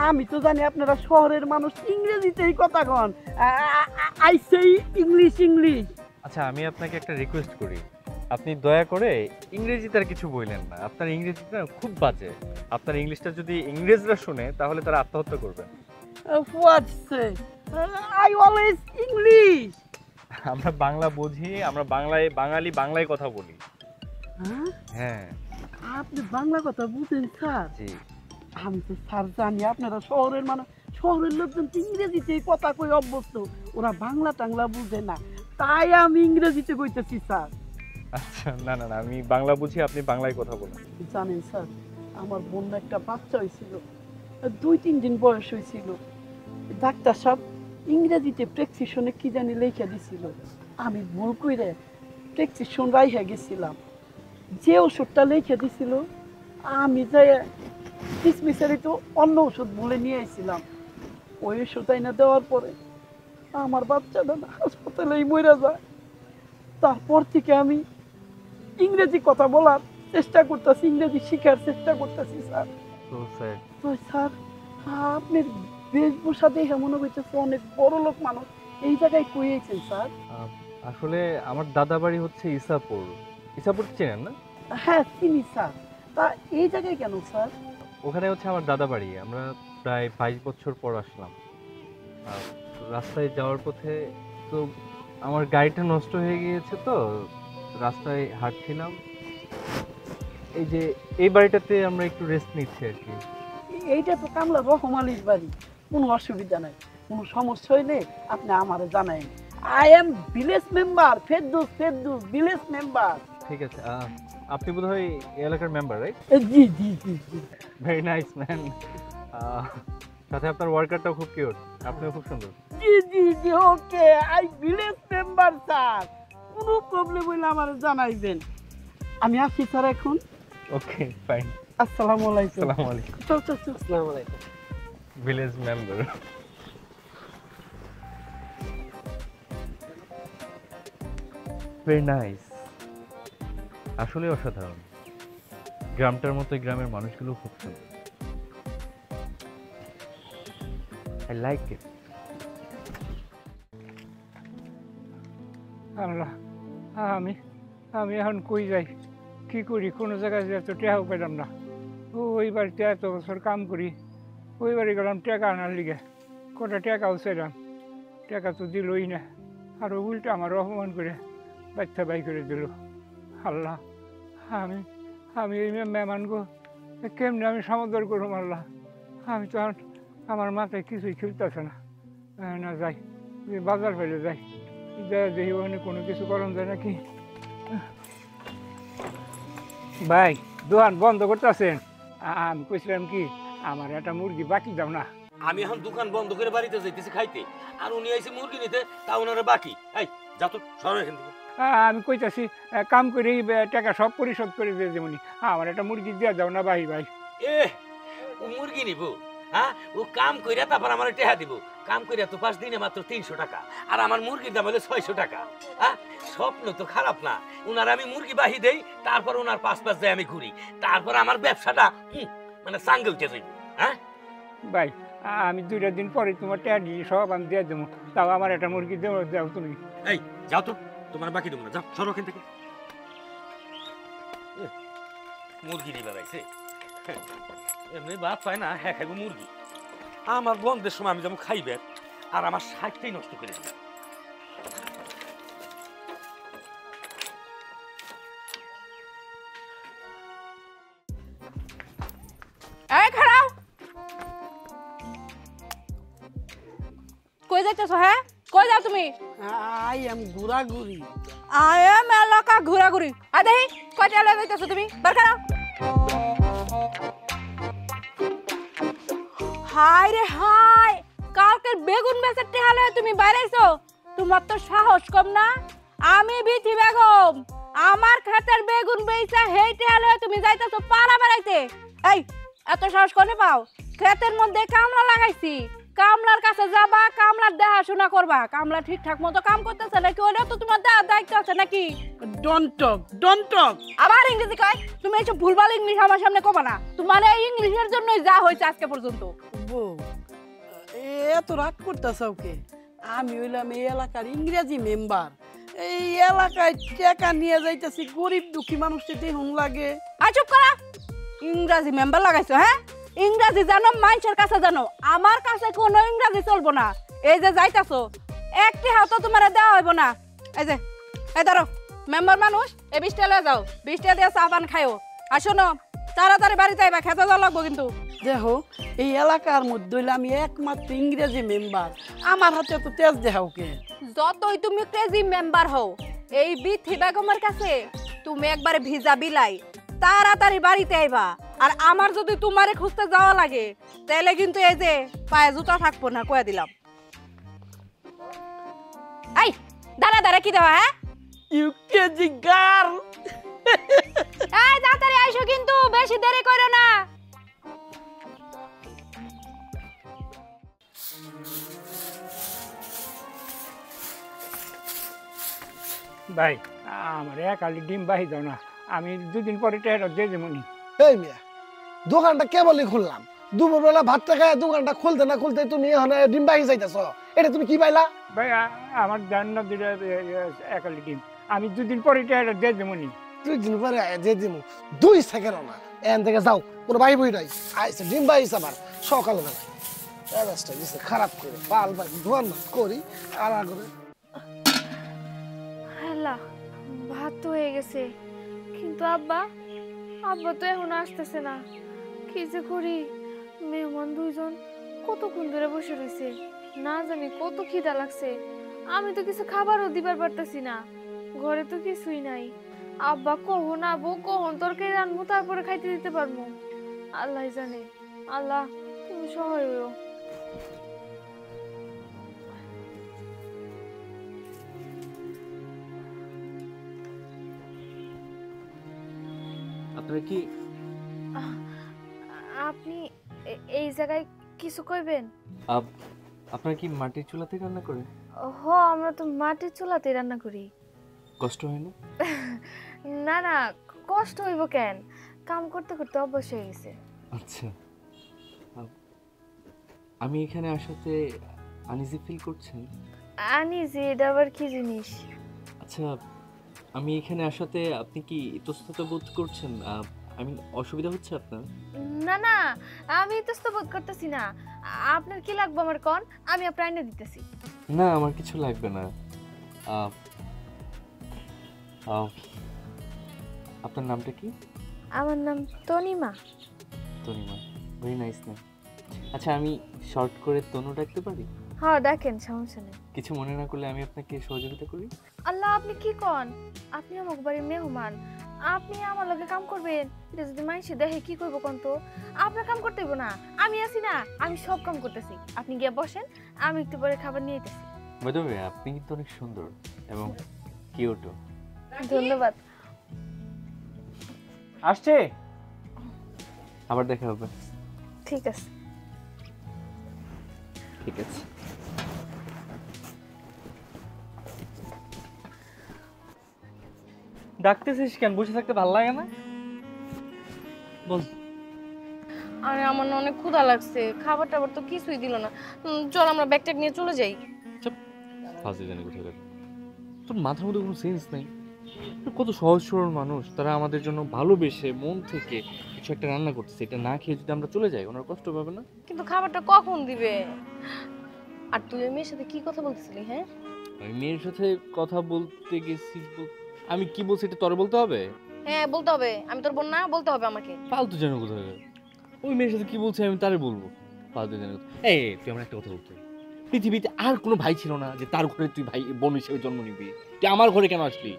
আমি তো জানি আপনারা শহরের মানুষ, ইংরেজিতেই কথা কন। I say English. আচ্ছা, আমি আপনাকে একটা রিকোয়েস্ট করি, আপনি দয়া করে ইংরেজিতে আর কিছু বললেন না, আপনার ইংরেজিটা খুব বাজে। আপনার ইংলিশটা যদি ইংরেজরা শুনে তাহলে তারা আত্মহত্যা করবে। What say? I always English. আমরা বাংলা বুঝি, আমরা বাঙালি কথা বলি। হ্যাঁ, আপনি বাংলা কথা বুঝেন স্যার? জি। আমি তো স্যার জানি আপনারা শহরের মানুষ, শহরের লোকজন তো ইংরেজিতেই কথা কই অভ্যস্ত, ওরা বাংলা টাংলা বুঝে না, তাই আমি ইংরেজিতে কইতেছি স্যার। আচ্ছা, না আমি বাংলা বুঝি, আপনি বাংলায় কথা বলেন। জানেন স্যার, আমার বোন একটা বাচ্চা হয়েছিল, 2-3 দিন বয়স হয়েছিল। ডাক্তার সাহেব ইংরেজিতে প্রেসক্রিপশনে কি জানি লেখা দিছিল, আমি ভুল করে প্রেসক্রিপশন রাইখা গেছিলাম। যে ওষুধটা লেখা দিছিল আমি যাই ডিসমিসারি তো অন্য ওষুধ বলে নিয়ে এসেছিলাম। ওই ওষুধ আইনা দেওয়ার পরে আমার বাচ্চাটা হাসপাতালেই মরে যায়। তারপর থেকে আমি ইংরেজি কথা বলার চেষ্টা করতেছি, ইংরেজি শেখার চেষ্টা করতেছি স্যার। তো স্যার আপনার বেশভূষা দেখে মনে হইতেছে অনেক বড় লোক মানুষ, এই জায়গায় কইয়েছেন স্যার? আসলে আমার দাদা বাড়ি হচ্ছে ইসাপুর চেনেন না? হ্যাঁ চিনি স্যার। তা এই জায়গায় কেন স্যার? ওখানে হচ্ছে আমার দাদা বাড়ি। আমরা প্রায় 22 বছর পর আসলাম। রাস্তায় যাওয়ার পথে তো আমার গাড়িটা নষ্ট হয়ে গিয়েছে, তো রাস্তায় হাঁটছিলাম, এই যে এই বাড়িটাতে আমরা একটু রেস্ট নিচ্ছি আর কি। এইটা তো কামলা রহম আলীর বাড়ি, কোনো অসুবিধা নাই, কোনো সমস্যা হইলে আপনি আমারে জানাইন। I am village member, Ferdous village member. ঠিক আছে, আপনি বোধহয় এই এলাকার মেম্বার, রাইট? জি। Very nice man. সাথে আপনার ওয়ার্কারটাও খুব কিউট, আপনিও খুব সুন্দর। জি okay, I village member sir, কোনো প্রবলেম হইলে আমারে জানাইবেন। আমি আসি স্যার এখন। Okay, fine. আসসালামু আলাইকুম। আসসালামু আলাইকুম। চল আসসালামু আলাইকুম। Village member. ভেরি নাইস, আসলে অসাধারণ। গ্রামটার মতো গ্রামের মানুষগুলো খুব সুন্দর। I like it. আল্লাহ, আমি এখন কই যাই, কি করি? কোনো জায়গায় যে তো টেকাও পেলাম না। ওই বাড়িতে এত বছর কাম করি, ওই বাড়ি গেলাম টাকা আনার লিগে, কটা টাকাও চাইলাম, টাকা তো দিলই না, আর উল্টা আমার অপমান করে বাচ্চা বাই করে দিল। আল্লাহ, আমি এই মেহমানগো কেমনি আমি সমাদর করুম? আল্লাহ, আমি তো আমার মাথায় কিছুই খেলতেছে না। না যাই, বাজার ফেলে যাই, দেখি ওখানে কোনো কিছু করণ যায় নাকি। ভাই দোকান বন্ধ করতেছেন? আমি কইছিলাম কি আমার একটা মুরগি বাকি দাও না। আমি এখন দোকান বন্ধ করে বাড়িতে যাইতেছি খাইতে, আর উনি আইছে মুরগি নিতে, তা ওনারা বাকি। এই যা তো সরো এখান থেকে। আমি কইতাছি কাম করে টাকা সব পরিশোধ করে দিয়ে যেমনি আমার একটা মুরগি দিয়ে দাও না ভাই। ভাই এ ও মুরগি নিব? হ্যাঁ, ও কাম কইরা তারপর আমার টেহা দিব। কাম কইরা তো 5 দিনে মাত্র 300 টাকা, আর আমার মুরগির দাম হলো 600 টাকা। হ্যাঁ, স্বপ্ন তো খারাপ না। ওনার আমি মুরগি বাহি দেই, তারপর ওনার পাঁচ যায় আমি ঘুরি, তারপর আমার ব্যবসাটা মানে সাঙ্গে উঠে যাইব। হ্যাঁ ভাই আমি 2টা দিন পরে তোমার টাকা দিয়ে সব আমি দিয়ে দেবো, তাও আমার একটা মুরগি দাও তুমি। এই যাও তো, তোমার বাকি দেবো না, যাও সরো এখান থেকে। মুরগি নিয়ে বেড়াইছে, এমনি বাদ পায় না, হ্যাঁ খাইব মুরগি। আমার বন্ধের সময় আমি যেমন খাইবে, আর আমার 60টাই নষ্ট করে দিবে। এই খাড়াও, কই যাইতেছো? হ্যাঁ, কই যাও তুমি? আই এম ঘুরাঘুরি। আই এম এলাকা ঘোরাঘুরি। আর দেখি কয়টা এলাকা যাইতেছো তুমি? বের খাড়াও। হাই রে হাই, কালকে বেগুন বেচার টেহালে তুমি বাইরেছো? তোমার তো সাহস কম না। আমি বিথি বেগম, আমার খাতের বেগুন বেচা হেই টেহালে তুমি যাইতেছো পাড়া বেড়াইতে? এই এত সাহস কোনে পাও? ক্ষেতের মধ্যে কামলা লাগাইছি, কামলার কাছে যাবা, কামলার দেখাশোনা করবা, কামলা ঠিকঠাক মতো কাম করতেছে নাকি ওটা তো তোমার দায়িত্ব আছে নাকি? Don't talk. আবার ইংরেজি কয়? তুমি এইসব ভুলভাল ইংলিশ আমার সামনে কবা না। তোমার এই ইংলিশের জন্যই যা হয়েছে আজকে পর্যন্ত। বউ এত রাগ করতেছ ওকে? আমি হইলাম এই এলাকার ইংরেজি মেম্বার। এই এলাকায় টাকা নিয়ে যাইতেছি, গরিব দুঃখী মানুষকে দেখুন লাগে। আর চুপ করা। ইংরাজি মেম্বার লাগাইছো? হ্যাঁ, ইংরাজি জানো মানুষের কাছে জানো, আমার কাছে কোনো ইংরাজি চলবো না। এই যে যাইতাছো, একটি হাতও তোমার দেওয়া হইব না। এই যে এই ধরো মেম্বার মানুষ, এই 20 টাকা লয়ে যাও, 20 টাকা দিয়ে চা পান খাইও। আর শোনো, তাড়াতাড়ি বাড়িতে আইবা, খেতে যাওয়া লাগবো কিন্তু। দেখো এই এলাকার মধ্যে হইলে আমি একমাত্র ইংরেজি মেম্বার, আমার হাতে তো তেজ দেখাওকে। যতই তুমি ক্রেজি মেম্বার হও, এই বিথি বেগমের কাছে তুমি একবারে ভিজা বিলাই। তাড়াতাড়ি বাড়িতে আইবা। আর আমার যদি তোমারে খুঁজতে যাওয়া লাগে, তাহলে কিন্তু এই যে পায়ে জুতা থাকবো না, কয়ে দিলাম। এই দাঁড়া দাঁড়া কি দেওয়া? হ্যাঁ, ইউকেজি গার্ল। এই তাড়াতাড়ি আইসো কিন্তু, বেশি দেরি করো না। ভাই আমার একালি ডিম বাহি দাও না, আমি 2 দিন পরে টাকা দিয়ে দেবনি। এই মিয়া, দোকানটা কেবলই খুললাম, দুপুরবেলা ভাতটা খায় দোকানটা খুলতে না খুলতে তুমি এখন ডিম বাহি যাইতেছ, এটা তুমি কি পাইলা? ভাই আমার জান না 2টা একালি ডিম, আমি 2 দিন পরে টাকা দিয়ে দেবনি। 2 দিন পরে যে দিমু 2 সেকেন্ড না, এখান থেকে যাও, কোনো ভাই বই নাই আইসে ডিম বাহিস আবার সকালবেলা। ব্যবস্থা দিচ্ছে খারাপ করে, পাল ভাই ধোয়ান করি আর করে। আল্লাহ, ভাত তো হয়ে গেছে, কিন্তু আব্বা তো এখন আসতেছে না। কি যে করি, মেহমান 2জন কতক্ষণ ধরে বসে রয়েছে, না জানি কত খিদা লাগছে। আমি তো কিছু খাবারও দিবার পারতেছি না, ঘরে তো কিছুই নাই। আব্বা কখন আবো, কখন তরকারি রান্নবো, তারপরে খাইতে দিতে পারবো, আল্লাহ জানে। আল্লাহ তুমি সহায় হইও। আপনারা কি আপনি এই জায়গায় কিছু কইবেন? আপনারা কি মাটির চুলাতে রান্না করেন? হ, আমরা তো মাটির চুলাতে রান্না করি। কষ্ট হয় না? না না, কষ্ট হইব কেন, কাম করতে করতে অভ্যাস হয়ে গেছে। আচ্ছা, আমি এখানে আসাতে আনইজি ফিল করছেন? আনিজি, এটা আবার কি জিনিস? আচ্ছা, আমি এখানে আসাতে আপনি কি ইতস্তত বোধ করছেন? আমি অসুবিধা হচ্ছে আপনার? না না, আমি তো বোধ করতেছি না। আপনার কি লাগবে আমার কোন, আমি আপনার এনে দিতেছি। না, আমার কিছু লাগবে না। আপনার নামটা কি? আমার নাম Tanima. Tanima, very nice name. আচ্ছা, আমি শর্ট করে তনু ডাকতে পারি? হ্যাঁ দেখেন, সমস্যা নেই। কিছু মনে না করলে আমি আপনাকে সহযোগিতা করি। আল্লাহ, আপনি কি কন? আপনি আমার বাড়ির মেহমান, আপনি আমার লগে কাম করবেন? এটা যদি মাইসে দেখে কি করবো কোন? তো আপনার কাম করতে হইব না, আমি আছি না, আমি সব কাম করতেছি। আপনি গিয়ে বসেন, আমি একটু পরে খাবার নিয়ে আইতেছি। বাই দ্য ওয়ে, আপনি কিন্তু অনেক সুন্দর এবং কিউটও। ধন্যবাদ। আসছে? আবার দেখা হবে। ঠিক আছে। ঠিক আছে। ডাকতেছিস কেন? বসে থাকতে ভালো লাগে না? বল। আরে আমার না অনেক ক্ষুধা লাগছে, খাবার টাবার তো কিছুই দিল না। চল আমরা ব্যাগটা নিয়ে চলে যাই। ফাঁসি জানি কোথায় গেল। তোর মাথার মধ্যে কোনো সেন্স নেই। কত সহজ সরল মানুষ, তারা আমাদের জন্য ভালোবেসে মন থেকে কিছু একটা রান্না করতেছে, এটা না খেয়ে যদি আমরা চলে যাই ওনার কষ্ট পাবে না? কিন্তু খাবারটা কখন দিবে? আর তুই ওই মেয়ের সাথে কি কথা বলতেছিলি? হ্যাঁ, আমি মেয়ের সাথে কথা বলতে গেছি। আমি কি বলছি এটা তোর বলতে হবে? হ্যাঁ বলতে হবে, আমি তোর বোন না, বলতে হবে আমাকে। ফালতু যেন কোথায় গেল। ওই মেয়ের সাথে কি বলছি আমি তারে বলবো? ফালতু যেন। এই তুই আমার একটা কথা বলতে, পৃথিবীতে আর কোনো ভাই ছিল না যে তার ঘরে তুই ভাই বোন হিসেবে জন্ম নিবি? তুই আমার ঘরে কেন আসলি?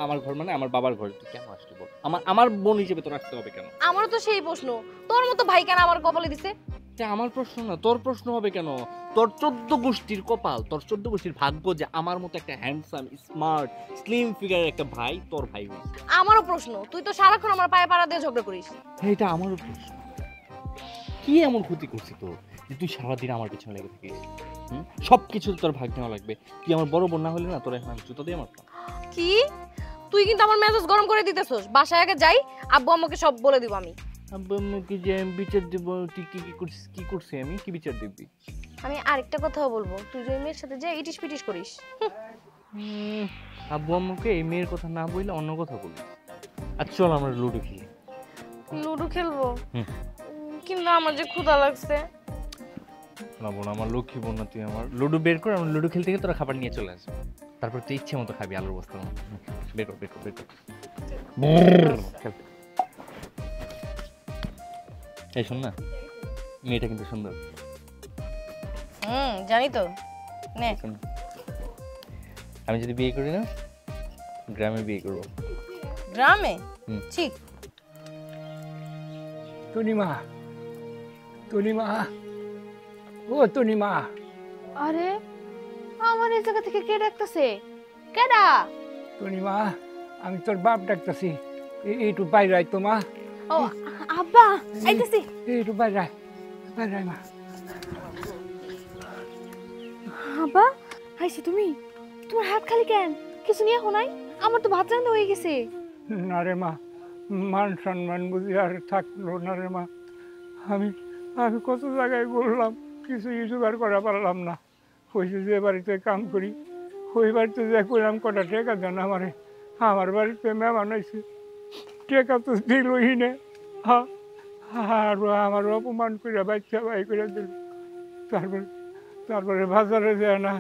আমার ঘর মানে আমার বাবার ঘরে তুই কেন আসলি বল? আমার বোন হিসেবে তোর আসতে হবে কেন? আমারও তো সেই প্রশ্ন, তোর মতো ভাই কেন আমার কপালে দিছে? এটা আমার প্রশ্ন না, তোর প্রশ্ন হবে কেন? তোর 14 গোষ্ঠীর কপাল, তোর 14 গোষ্ঠীর ভাগ্য যে আমার মতো একটা হ্যান্ডসাম স্মার্ট স্লিম ফিগারের একটা ভাই তোর ভাই হয়েছে। আমারও প্রশ্ন, তুই তো সারাক্ষণ আমার পায়ে পাড়া দিয়ে ঝগড়া করিস। এটা আমারও প্রশ্ন। কি এমন ক্ষতি করছি তোর যে তুই সারাদিন আমার পিছনে লেগে থাকিস? সবকিছু তোর ভাগ নেওয়া লাগবে। তুই আমার বড় বোন না হলে না, তোর এখন আমি জুতো দিয়ে মারতাম। কি? তুই কিন্তু আমার মেজাজ গরম করে দিতেছস। বাসায় আগে যাই, আব্বু আমাকে সব বলে দিব। আমি কি যে আমি বিচার দিব? তুই কি করছিস? আমি কি বিচার দিবি? আমি আরেকটা কথাও বলবো, তুই যে মেয়ের সাথে যে ইটিস পিটিস করিস। আব্বু আম্মুকে এই মেয়ের কথা না বললে অন্য কথা বলবি। আচ্ছা চল আমরা লুডো খেলি। লুডো খেলবো? কিন্তু আমার যে ক্ষুধা লাগছে। না বোন, আমার লক্ষ্মী বোন না তুই, আমার লুডো বের করে, আমরা লুডো খেলতে গিয়ে তোরা খাবার নিয়ে চলে আসবে। তারপর তুই ইচ্ছে মতো খাবি আলুর বস্তা। বের কর। এই শোন না, মেয়েটা কিন্তু সুন্দর। জানি তো। নে। আমি যদি বিয়ে করি না, গ্রামে বিয়ে করবো। গ্রামে? ঠিক। তনিমা, ও তনিমা। আরে আমার এই জায়গা থেকে কে ডাকতেছে? কেডা? তনিমা, আমি তোর বাপ ডাকতেছি। এইটু বাইরে আয় তো মা। ও আব্বা, আইতেছি। এইটু বাইরে আয় মা। আব্বা, আইছো তুমি? তোমার হাত খালি কেন? কিছু নিয়ে নাই? আমার তো ভাত রান্না হয়ে গেছে। না রে মা, মান সম্মান বুঝি আর থাকলো না রে মা। আমি কত জায়গায় বললাম, কিছু জোগাড় করা পারলাম না। হয়েছে যে বাড়িতে কাম করি, ওই বাড়িতে যে করলাম কটা টেকা দেন আমারে। আমার বাড়িতে মেহমান হয়েছে, টেকা তো দিলই না। আর আমার অপমান করে বাচ্চা বাই করে দিল। তারপরে বাজারে যায় না,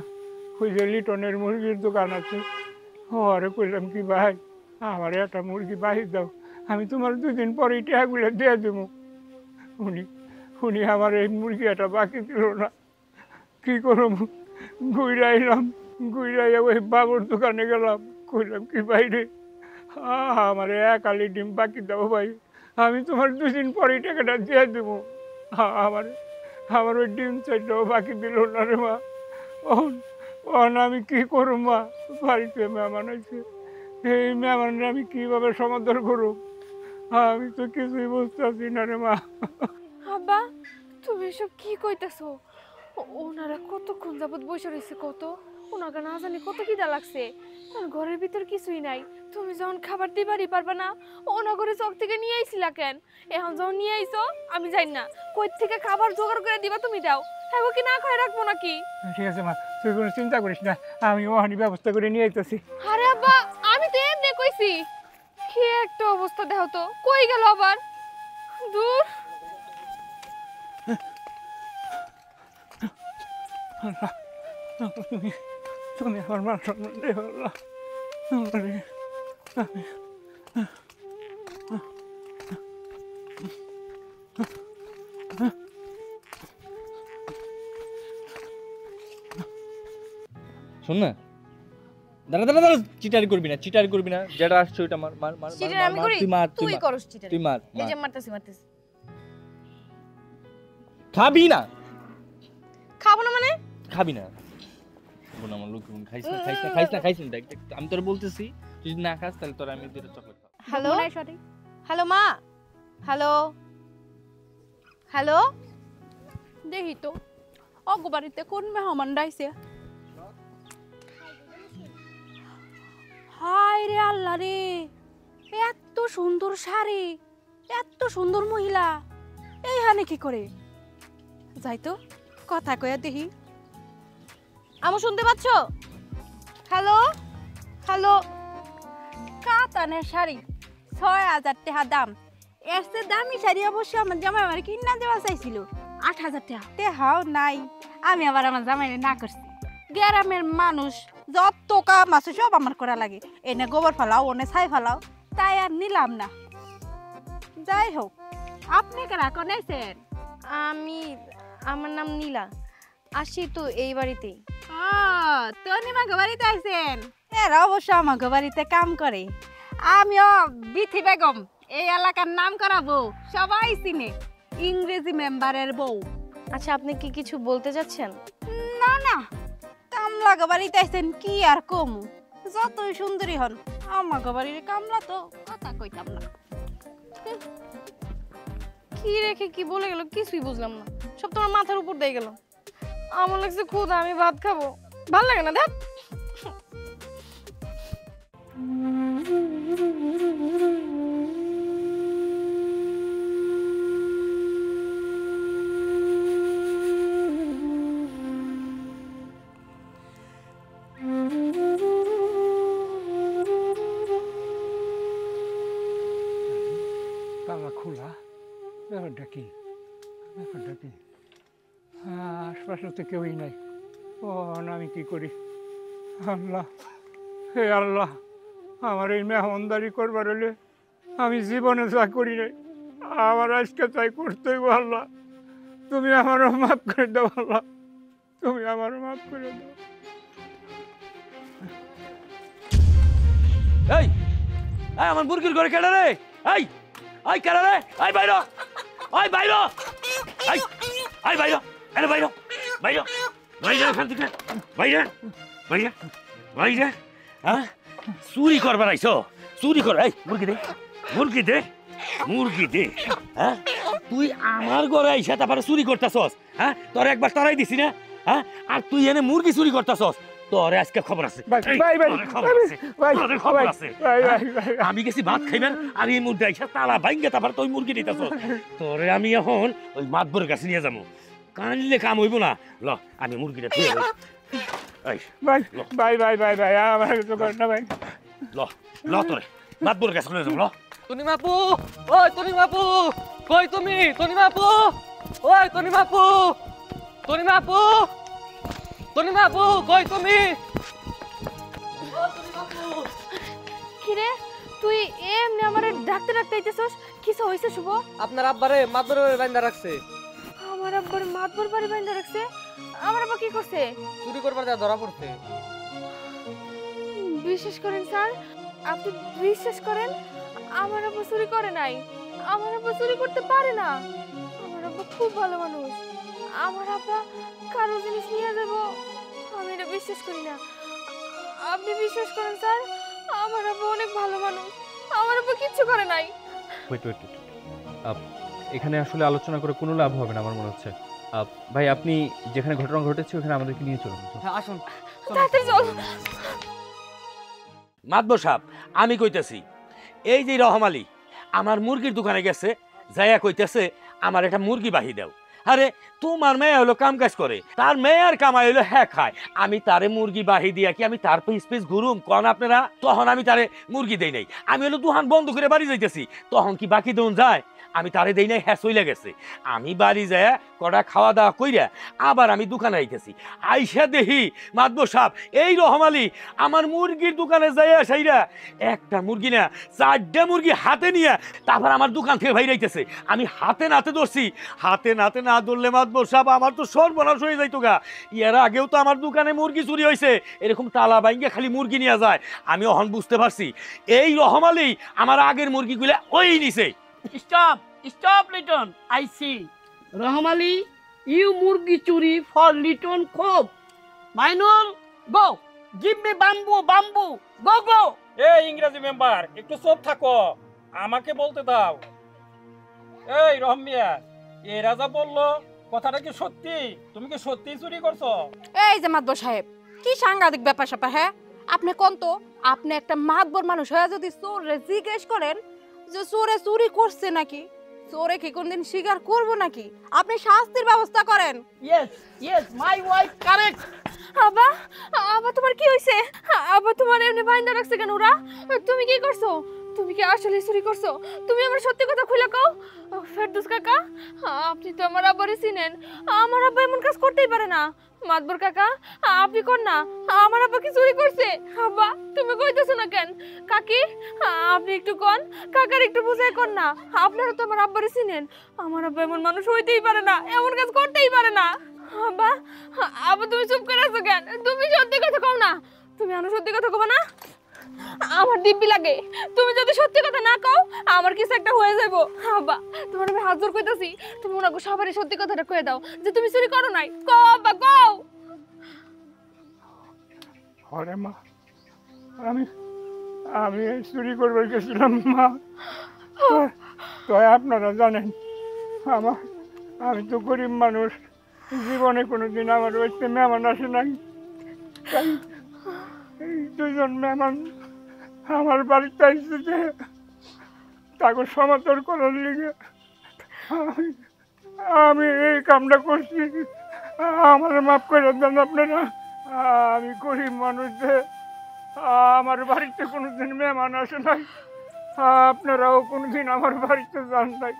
ওই যে লিটনের মুরগির দোকান আছে, আরে কইলাম কি ভাই, আমার একটা মুরগি বাহির দাও, আমি তোমার 2 দিন পরে টেকাগুলো দিয়ে দেবো। উনি আমার এই মুরগি একটা বাকি দিল না। কি করব, ঘুরাইয়া ওই বাবুর দোকানে গেলাম, কইলাম কি বাইরে আমার 1 আলি ডিম বাকি দাও ভাই, আমি তোমার 2 দিন পরে টাকাটা দিয়ে দেবো। আমার ওই ডিম 4টাও বাকি দিল না রে মা। আমি কি করব মা, বাড়িতে মেহমান হয়েছে, এই মেহমানরা আমি কিভাবে সমাদর করব? আমি তো কিছুই বুঝতেছি না রে মা। আব্বা, তুমি এসব কি কইতেছো? ওনারা কতক্ষণ যাবত বসে রয়েছে, ওনাকে না জানি কত খিদা লাগছে, আর ঘরের ভিতর কিছুই নাই। তুমি যখন খাবার দিবারই পারবা না, ওনাগরে চক থেকে নিয়ে আইছিলা কেন? এখন যখন নিয়ে আইছো আমি জানি না কই থেকে খাবার জোগাড় করে দিবা, তুমি দাও। হ্যাঁ কি না খাই রাখবো নাকি? ঠিক আছে মা, তুই কোনো চিন্তা করিস না, আমি ওখানে ব্যবস্থা করে নিয়ে আইতেছি। আরে আব্বা, আমি তো এমনি কইছি। কি একটা অবস্থা দেখো তো, কই গেল আবার? দূর। তুমি আমার মান সম্মান দেও আল্লাহ। শোন না, দাঁড়া দাঁড়া দাঁড়া, চিটারি করবি না, চিটারি করবি না, যেটা আসছে ওইটা মার মার মার চিটারি মার, আমি মার, করি, তুই মার, তুই করস চিটারি। তুই মার এই যে মার। মারতেছি মারতেছি। খাবি না, খাবো না মানে? খাবি না বোন, আমার লোক বোন, খাইস না খাইস না খাইস না খাইস না, দেখ দেখ, আমি তোর বলতেছি তুই যদি না খাস তাহলে তোর আমি দুটো চকলেট খাবো। হ্যালো মনে হয় সঠিক। হ্যালো মা, হ্যালো হ্যালো। দেখি তো অগো বাড়িতে কোন মেহমান ডাইছে। হায় রে আল্লাহ রে, এত সুন্দর শাড়ি, এত সুন্দর মহিলা এইখানে কি করে? যাই তো কথা কয়া দেখি। আমু শুনতে পাচ্ছ? Hello hello. কাতানের শাড়ি ৬,০০০ টাকা দাম। এর চেয়ে দামি শাড়ি অবশ্য আমার জামাই আমার কিনা দেওয়া চাইছিল ৮,০০০ টাকা। তেহাও নাই, আমি আবার আমার জামাইরে না করছি। গ্রামের মানুষ যত কাম আছে সব আমার করা লাগে, এনে গোবর ফালাও ওনে ছাই ফালাও, তাই আর নিলাম না। যাই হোক, আপনি কারা কোনেছেন? আমার নাম নীলা, আসি তো এই বাড়িতেই। ও তনি মাগো বাড়িতে আইছেন? এরা অবশ্য আমাগো বাড়িতে কাম করে। আমিও বিথি বেগম, এই এলাকার নাম করা বউ, সবাই চিনে, ইংরেজি মেম্বারের বউ। আচ্ছা, আপনি কি কিছু বলতে যাচ্ছেন? না না, কামলা বাড়িতে আইছেন কি আর কমু, যতই সুন্দরী হন আমাগো বাড়ির কামলা তো কথা কইতাম না। কি রেখে কি বলে গেল কিছুই বুঝলাম না, সব তোমার মাথার উপর দিয়ে গেল। আমার লাগছে ক্ষুধা, আমি ভাত খাবো, ভাল লাগে না দেখ। তালা খোলা, ব্যাপারটা কি? ব্যাপারটা কি? আশপাশে তো কেউই নাই। ও না, আমি কি করি? আল্লাহ, হে আল্লাহ, আমার এই মেহমানদারি করবার হলে আমি জীবনে যা করি নাই, আমার আজকে তাই করতে হইব। আল্লাহ, তুমি আমারও মাফ করে দাও। আল্লাহ, তুমি আমারও মাফ করে দাও। এই এই আমার মুরগির ঘরে কেডা রে? এই এই কেডা রে? এই বাইরো, এই বাইরো, এই এই বাইরো, আরে বাইরো, বাইরো, বাইরো এখান থেকে, বাইরে, বাইরে, বাইরে। হ্যাঁ, চুরি করবার আইছো? চুরি কর। এই মুরগি দে, মুরগি দে, মুরগি দে। হ্যাঁ, তুই আমার ঘরে আইসা তারপরে চুরি করতেছস? হ্যাঁ, তোর একবার তারাই দিছি না? হ্যাঁ, আর তুই এনে মুরগি চুরি করতেছস? তোরে আজকে খবর আছে, খবর আছে। আমি গেছি ভাত খাইবার, আর এই মুরগি আইসা তালা ভাঙ্গে তারপর তুই মুরগি দিতেছস। তোরে আমি এখন ওই মাতবরের কাছে নিয়ে যাবো, কানলে কাম হইব না। ল, আমি মুরগিটা ধুয়ে লই। এই ভাই ভাই ভাই ভাই ভাই, আমার কিছু করেন না ভাই। ল ল, তোরে মাতবরের কাছে নিয়ে যাবো। ল। তনিমাপু, ওই তনিমাপু, কই তুমি? তনিমাপু, ওই তনিমাপু, তনিমাপু, তনিমাপু, কই তুমি? কিরে তুই এমনি আমারে ডাকতে ডাকতে আইতেছস? কিছু হইছে শুভ? আপনার আব্বারে মাদুরের বান্ধা রাখছে, আমার আব্বার মাতবর বাড়ি বাইন্ধা রাখছে? আমার আব্বা কি করছে? চুরি করবার যা ধরা পড়ছে। বিশ্বাস করেন স্যার, আপনি বিশ্বাস করেন, আমার আব্বা চুরি করে নাই, আমার আব্বা চুরি করতে পারে না। আমার আব্বা খুব ভালো মানুষ, আমার আব্বা কারো জিনিস নিয়ে যাব আমি এটা বিশ্বাস করি না। আপনি বিশ্বাস করেন স্যার, আমার আব্বা অনেক ভালো মানুষ, আমার আব্বা কিচ্ছু করে নাই। ওয়েট ওয়েট, এখানে আসলে আলোচনা করে কোনো লাভ হবে না আমার মনে হচ্ছে। ভাই, আপনি যেখানে ঘটনা ঘটেছে ওখানে আমাদেরকে নিয়ে চলুন। হ্যাঁ, আসুন। তাড়াতাড়ি চল। মাতবর সাহেব, আমি কইতেছি, এই যে রহম আলী আমার মুরগির দোকানে গেছে, যাইয়া কইতেছে আমার একটা মুরগি বাহি দাও। আরে তোমার মেয়ে হলো কাম কাজ করে, তার মেয়ের কামাই হলো হ্যাঁ খায়, আমি তারে মুরগি বাহি দিয়া কি আমি তার পিস পিস ঘুরুম? কন আপনারা। তখন আমি তারে মুরগি দেই নাই, আমি হলো দুহান বন্ধ করে বাড়ি যাইতেছি, তখন কি বাকি দেন যায়? আমি তারে দেই নাই, হ্যাঁ চইলা গেছে। আমি বাড়ি যায় কটা খাওয়া দাওয়া কইরা আবার আমি দোকানে আইতেছি, আইসা দেখি মাতবর সাহেব এই রহম আলী আমার মুরগির দোকানে যাইয়া সাইরা একটা মুরগি না 4টা মুরগি হাতে নিয়ে তারপর আমার দোকান থেকে বাইরে আইতেছে। আমি হাতে নাতে ধরছি, হাতে নাতে না ধরলে মাতবর সাহেব আমার তো সর্বনাশ হয়ে যাইতো গা। এর আগেও তো আমার দোকানে মুরগি চুরি হয়েছে, এরকম তালা বাইঙ্গে খালি মুরগি নিয়ে যায়। আমি অহন বুঝতে পারছি এই রহম আলী আমার আগের মুরগিগুলা ওই নিছে। Stop stop Liton, I see Rahmali, you মুরগি চুরি ফর লিটন কোপ। Mainul, go give me bamboo bamboo, go go. এই ইংরেজি মেম্বার একটু চুপ থাকো, আমাকে বলতে দাও। এই রহমিয়া, এ রাজা বললো কথাটা কি সত্যি? তুমি কি সত্যি চুরি করছো? এই যে মাতবর সাহেব, কি সাংঘাতিক ব্যাপার স্যাপার, হ্যাঁ? আপনি কোন তো, আপনি একটা মাতবর মানুষ হয়ে যদি চোরে জিজ্ঞেস করেন যে চোরে চুরি করছে নাকি, চোরে কি কোনদিন স্বীকার করবো নাকি? আপনি শাস্তির ব্যবস্থা করেন। Yes yes, my wife correct. আবা, আবা তোমার কি হইছে? আবা তোমার এমনি বাইন্দা রাখছে কেন ওরা? তুমি কি করছো? তুমি কি আসলে চুরি করছো? তুমি আমার সত্যি কথা খুলে কও। ফেরদৌস কাকা, আপনি তো আমার আব্বারে চিনেন, আমার আব্বা এমন কাজ করতেই পারে না। মাতবর কাকা, আপনি কোন না, আমার আব্বা কি চুরি করছে? আব্বা তুমি কইতেছো না কেন? কাকি আপনি একটু কোন, কাকার একটু বুঝাই কোন না। আপনারা তো আমার আব্বারে চিনেন, আমার আব্বা এমন মানুষ হইতেই পারে না, এমন কাজ করতেই পারে না। আব্বা, আব্বা তুমি চুপ করে আছো কেন? তুমি সত্যি কথা কও না। তুমি আনো সত্যি কথা কও না, আমার দিব্যি লাগে। তুমি যদি সত্যি কথা না কও আমার কিছু একটা হয়ে যাবো। আব্বা তোমার আমি হাত জোর কইতাছি, তুমি ওনাকে সবারই সত্যি কথাটা কয়ে দাও যে তুমি চুরি করো নাই। কও আব্বা কও। আরে মা, আমি আমি চুরি করবে গেছিলাম মা। তো আপনারা জানেন আমি তো গরিব মানুষ, জীবনে কোনোদিন আমার বাড়িতে মেহমান আসে নাই। তাই এই 2জন মেহমান আমার বাড়িতে আসছে যে তাকে সমাদর করার লিগে আমি এই কামটা করছি। আমার মাফ করে দেন আপনারা। আমি গরিব মানুষ যে আমার বাড়িতে কোনোদিন মেহমান আসে নাই, আপনারাও কোনোদিন আমার বাড়িতে যান নাই।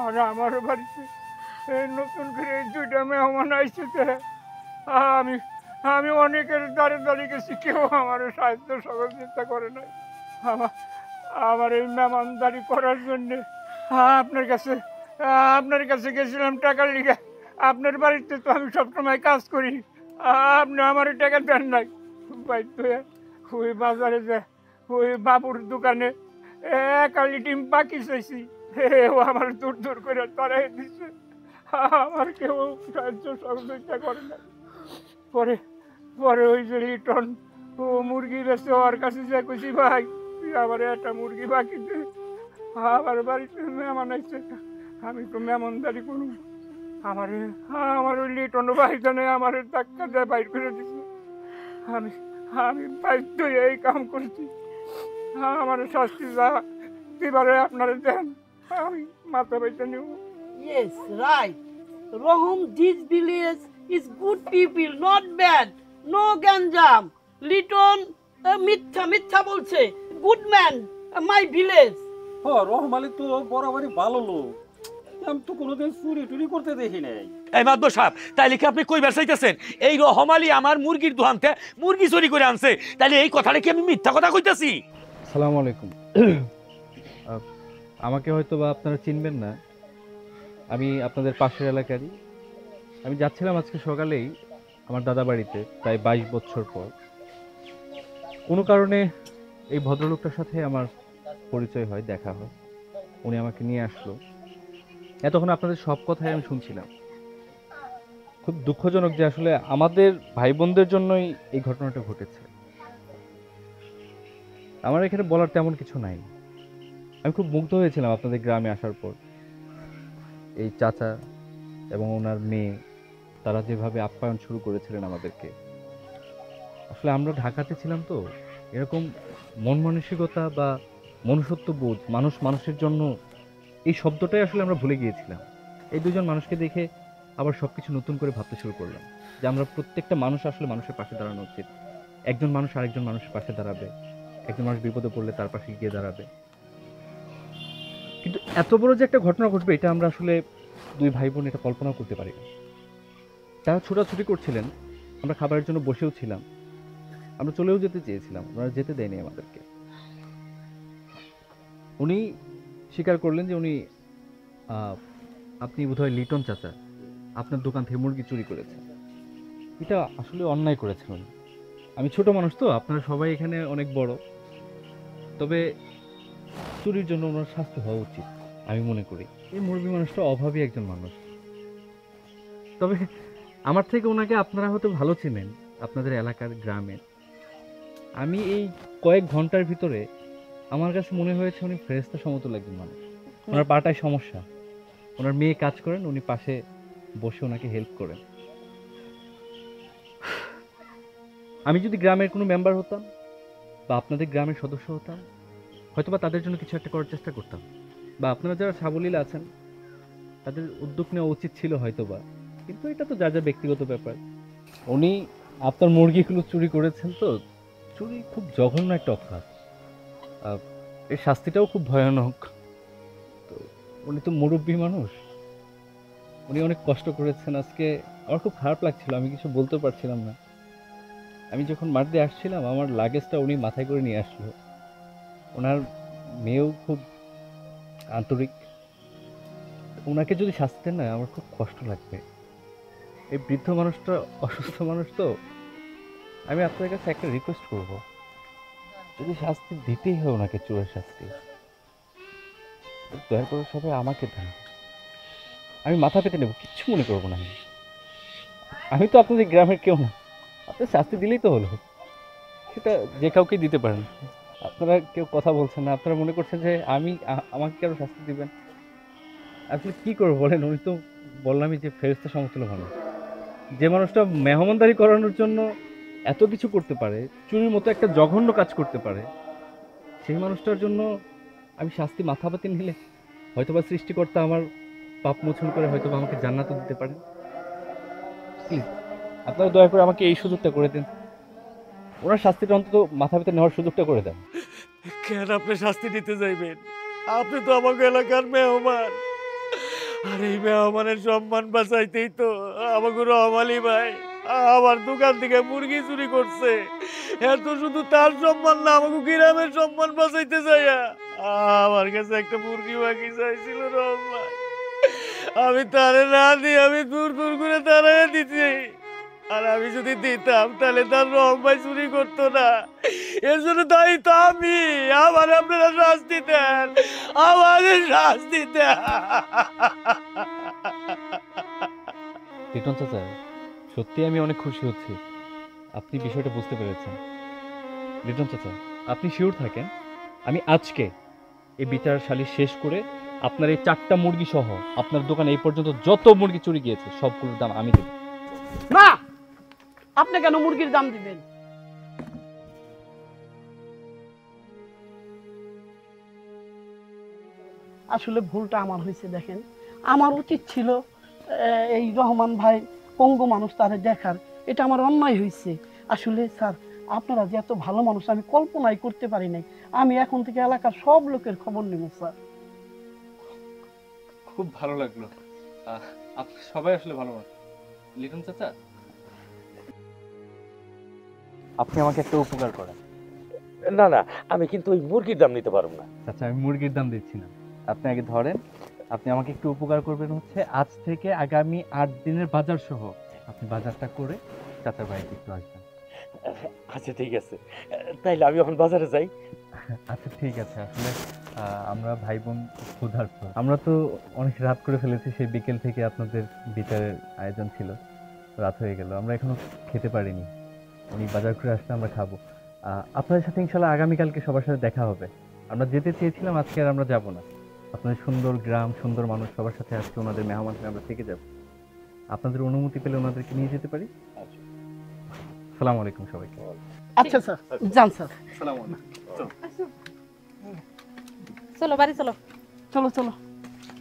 আর আমার বাড়িতে এই নতুন করে এই 2টা মেহমান আসছে যে আমি আমি অনেকের দ্বারে দাঁড়িয়ে গেছি, কেউ আমার সাহায্য সহযোগিতা করে নাই। আমার এই মেহমানদারি করার জন্যে আপনার কাছে গেছিলাম টাকার লিগে। আপনার বাড়িতে তো আমি সবসময় কাজ করি, আপনি আমার টাকা দেন নাই। বাইতে ওই বাজারে যে ওই বাবুর দোকানে 1 আলি ডিম পাকি চাইছি, ও আমার দূর দূর করে তারাই দিচ্ছে, আমার কেউ সাহায্য সহযোগিতা করে না। পরে পরে ওই যে লিটন ও মুরগি বেঁচে ওর কাছে যে কইছি, ভাই তুই আবার একটা মুরগি বাকি দে, আমার বাড়িতে মেহমান আসছে, আমি তো মেহমানদারি করুন। আমার ওই লিটন ভাই জানে আমার ধাক্কা দিয়ে বাইর করে দিচ্ছে। আমি বাধ্য হয়ে এই কাম করছি। আমার শাস্তি যা দিবারে আপনারা দেন, আমি মাথা বাইতে নিব। Yes, right. Rohum, this village is good people, not bad. No ganjam. Liton, মিথ্যা বলছে. Good man, my village. রহমালি তো বরাবরই ভালো লোক, আমি তো কোনোদিন চুরি টুরি করতে দেখি নাই। এই মাতবর সাহেব, তাইলে কি আপনি কইবার চাইতেছেন এই রহম আলী আমার মুরগির দোকানতে মুরগি চুরি করে আনছে? তাইলে এই কথাটা কি আমি মিথ্যা কথা কইতাছি? আসসালামু আলাইকুম। আমাকে হয়তো বা আপনারা চিনবেন না, আমি আপনাদের পাশের এলাকারই। আমি যাচ্ছিলাম আজকে সকালেই আমার দাদা বাড়িতে প্রায় 22 বছর পর। কোনো কারণে এই ভদ্রলোকটার সাথে আমার পরিচয় হয়, দেখা হয়, উনি আমাকে নিয়ে আসলো। এতক্ষণ আপনাদের সব কথাই আমি শুনছিলাম। খুব দুঃখজনক যে আসলে আমাদের ভাই বোনদের জন্যই এই ঘটনাটা ঘটেছে। আমার এখানে বলার তেমন কিছু নাই। আমি খুব মুগ্ধ হয়েছিলাম আপনাদের গ্রামে আসার পর। এই চাচা এবং ওনার মেয়ে, তারা যেভাবে আপ্যায়ন শুরু করেছিলেন আমাদেরকে। আসলে আমরা ঢাকাতে ছিলাম তো, এরকম মন মানসিকতা বা মনুষ্যত্ব বোধ, মানুষ মানুষের জন্য, এই শব্দটাই আসলে আমরা ভুলে গিয়েছিলাম। এই 2জন মানুষকে দেখে আবার সবকিছু নতুন করে ভাবতে শুরু করলাম যে আমরা প্রত্যেকটা মানুষ আসলে মানুষের পাশে দাঁড়ানো উচিত। একজন মানুষ আরেকজন মানুষের পাশে দাঁড়াবে, একজন মানুষ বিপদে পড়লে তার পাশে গিয়ে দাঁড়াবে। কিন্তু কিন্তু এত বড় যে একটা ঘটনা ঘটবে এটা আমরা আসলে দুই ভাই বোন এটা কল্পনাও করতে পারি না। তারা ছোটাছুটি করছিলেন, আমরা খাবারের জন্য বসেও ছিলাম, আমরা চলেও যেতে চেয়েছিলাম, ওনারা যেতে দেয়নি আমাদেরকে। উনি স্বীকার করলেন যে উনি আপনি বোধহয় লিটন চাচা আপনার দোকান থেকে মুরগি চুরি করেছেন। এটা আসলে অন্যায় করেছেন উনি। আমি ছোট মানুষ তো, আপনারা সবাই এখানে অনেক বড়, তবে চুরির জন্য ওনার শাস্তি হওয়া উচিত আমি মনে করি। এই মুরগি মানুষটা অভাবী একজন মানুষ। তবে আমার থেকে ওনাকে আপনারা হয়তো ভালো চিনেন আপনাদের এলাকার গ্রামের। আমি এই কয়েক ঘন্টার ভিতরে আমার কাছে মনে হয়েছে উনি ফেরেশতা সমতুল্য একজন মানুষ। ওনার পাটায় সমস্যা, ওনার মেয়ে কাজ করেন, উনি পাশে বসে ওনাকে হেল্প করেন। আমি যদি গ্রামের কোনো মেম্বার হতাম বা আপনাদের গ্রামের সদস্য হতাম, হয়তোবা তাদের জন্য কিছু একটা করার চেষ্টা করতাম, বা আপনারা যারা সাবলীল আছেন তাদের উদ্যোগ নেওয়া উচিত ছিল হয়তোবা, কিন্তু এটা তো যার যার ব্যক্তিগত ব্যাপার। উনি আপনার মুরগিগুলো চুরি করেছেন, তো চুরি খুব জঘন্য একটা অপরাধ, এর শাস্তিটাও খুব ভয়ানক। তো উনি তো মুরব্বী মানুষ, উনি অনেক কষ্ট করেছেন। আজকে আমার খুব খারাপ লাগছিল, আমি কিছু বলতে পারছিলাম না। আমি যখন মাঠ দিয়ে আসছিলাম আমার লাগেজটা উনি মাথায় করে নিয়ে আসলো। ওনার মেয়েও খুব আন্তরিক। ওনাকে যদি শাস্তি দেন না আমার খুব কষ্ট লাগবে। এই বৃদ্ধ মানুষটা অসুস্থ মানুষ, তো আমি আপনাদের কাছে একটা রিকোয়েস্ট করব, যদি শাস্তি দিতেই হয় ওনাকে, চোরের শাস্তি, দয়া করে সবাই আমাকে দেন, আমি মাথা পেতে নেব, কিচ্ছু মনে করবো না। আমি তো আপনাদের গ্রামের কেউ না, আপনি শাস্তি দিলেই তো হলো, সেটা যে কাউকে দিতে পারেন। আপনারা কেউ কথা বলছেন না, আপনারা মনে করছেন যে আমাকে কেন শাস্তি দিবেন। আসলে কি করবো বলেন, উনি তো বললামই যে ফেরেশতা সমতুল্য মানুষ। যে মানুষটা মেহমানদারি করানোর জন্য এত কিছু করতে পারে, চুরির মতো একটা জঘন্য কাজ করতে পারে, সেই মানুষটার জন্য আমি শাস্তি মাথা পাতি নিলে হয়তোবা সৃষ্টিকর্তা আমার পাপ মোচন করে হয়তোবা আমাকে জান্নাতও দিতে পারেন। প্লিজ আপনারা দয়া করে আমাকে এই সুযোগটা করে দেন, ওনার শাস্তিটা অন্তত মাথা পেতে নেওয়ার সুযোগটা করে দেন। কেন আপনি শাস্তি দিতে যাইবেন? আপনি তো আমাকে এলাকার মেহমান, আর এই মেহমানের সম্মান বাঁচাইতেই তো আমাকে রহমালি ভাই আমার দোকান থেকে মুরগি চুরি করছে। এত শুধু তার সম্মান না, আমাকে গ্রামের সম্মান বাঁচাইতে যাইয়া আমার কাছে একটা মুরগি বাকি চাইছিল রহমান, আমি তারে না দিয়ে আমি দূর দূর করে তারাই দিচ্ছি। আর আমি যদি দিতাম তাহলে তার রহমাই চুরি করতো না। এর জন্য দায়ী তো আমি। আমার আপনারা শাস্তি দেন, আমাদের শাস্তি দেন। লিটন চাচা, সত্যি আমি অনেক খুশি হচ্ছি আপনি বিষয়টা বুঝতে পেরেছেন। লিটন চাচা, আপনি শিওর থাকেন, আমি আজকে এই বিচার সালিশ শেষ করে আপনার এই 4টা মুরগি সহ আপনার দোকানে এই পর্যন্ত যত মুরগি চুরি গিয়েছে সবগুলোর দাম আমি দেব। না, আপনি কেন মুরগির দাম দিবেন? আসলে ভুলটা আমার হয়েছে। দেখেন, আমার উচিত ছিল এই রহমান ভাই পঙ্গু মানুষ তারে দেখার, এটা আমার অন্যায় হয়েছে। আসলে স্যার, আপনারা যে এত ভালো মানুষ আমি কল্পনাই করতে পারি নাই। আমি এখন থেকে এলাকার সব লোকের খবর নেব স্যার। খুব ভালো লাগলো, আপনি সবাই আসলে ভালো মানুষ। লিটন চাচা, আপনি আমাকে একটা উপকার করেন। না না, আমি কিন্তু ওই মুরগির দাম নিতে পারবো না। আচ্ছা, আমি মুরগির দাম দিচ্ছি না, আপনি আগে ধরেন। আপনি আমাকে একটু উপকার করবেন, হচ্ছে আজ থেকে আগামী 8 দিনের বাজার সহ আপনি বাজারটা করে চাচার বাড়িতে একটু আসবেন। আচ্ছা ঠিক আছে, তাইলে আমি এখন বাজারে যাই। আচ্ছা ঠিক আছে। আসলে আমরা ভাই বোন ক্ষুধার্ত, আমরা তো অনেক রাত করে ফেলেছি, সেই বিকেল থেকে আপনাদের বিচারের আয়োজন ছিল, রাত হয়ে গেল, আমরা এখনো খেতে পারিনি। উনি বাজার করে আসলে আমরা খাবো। আপনাদের সাথে ইনশাল্লাহ আগামীকালকে সবার সাথে দেখা হবে। আমরা যেতে চেয়েছিলাম, আজকে আর আমরা যাব না। আপনাদের সুন্দর গ্রাম, সুন্দর মানুষ, সবার সাথে আজকে ওনাদের মেহমান হয়ে আমরা থেকে যাব। আপনাদের অনুমতি পেলে ওনাদেরকে নিয়ে যেতে পারি? আসসালামু আলাইকুম সবাইকে। আচ্ছা স্যার, যান স্যার। চলো বাড়ি চলো। চলো চলো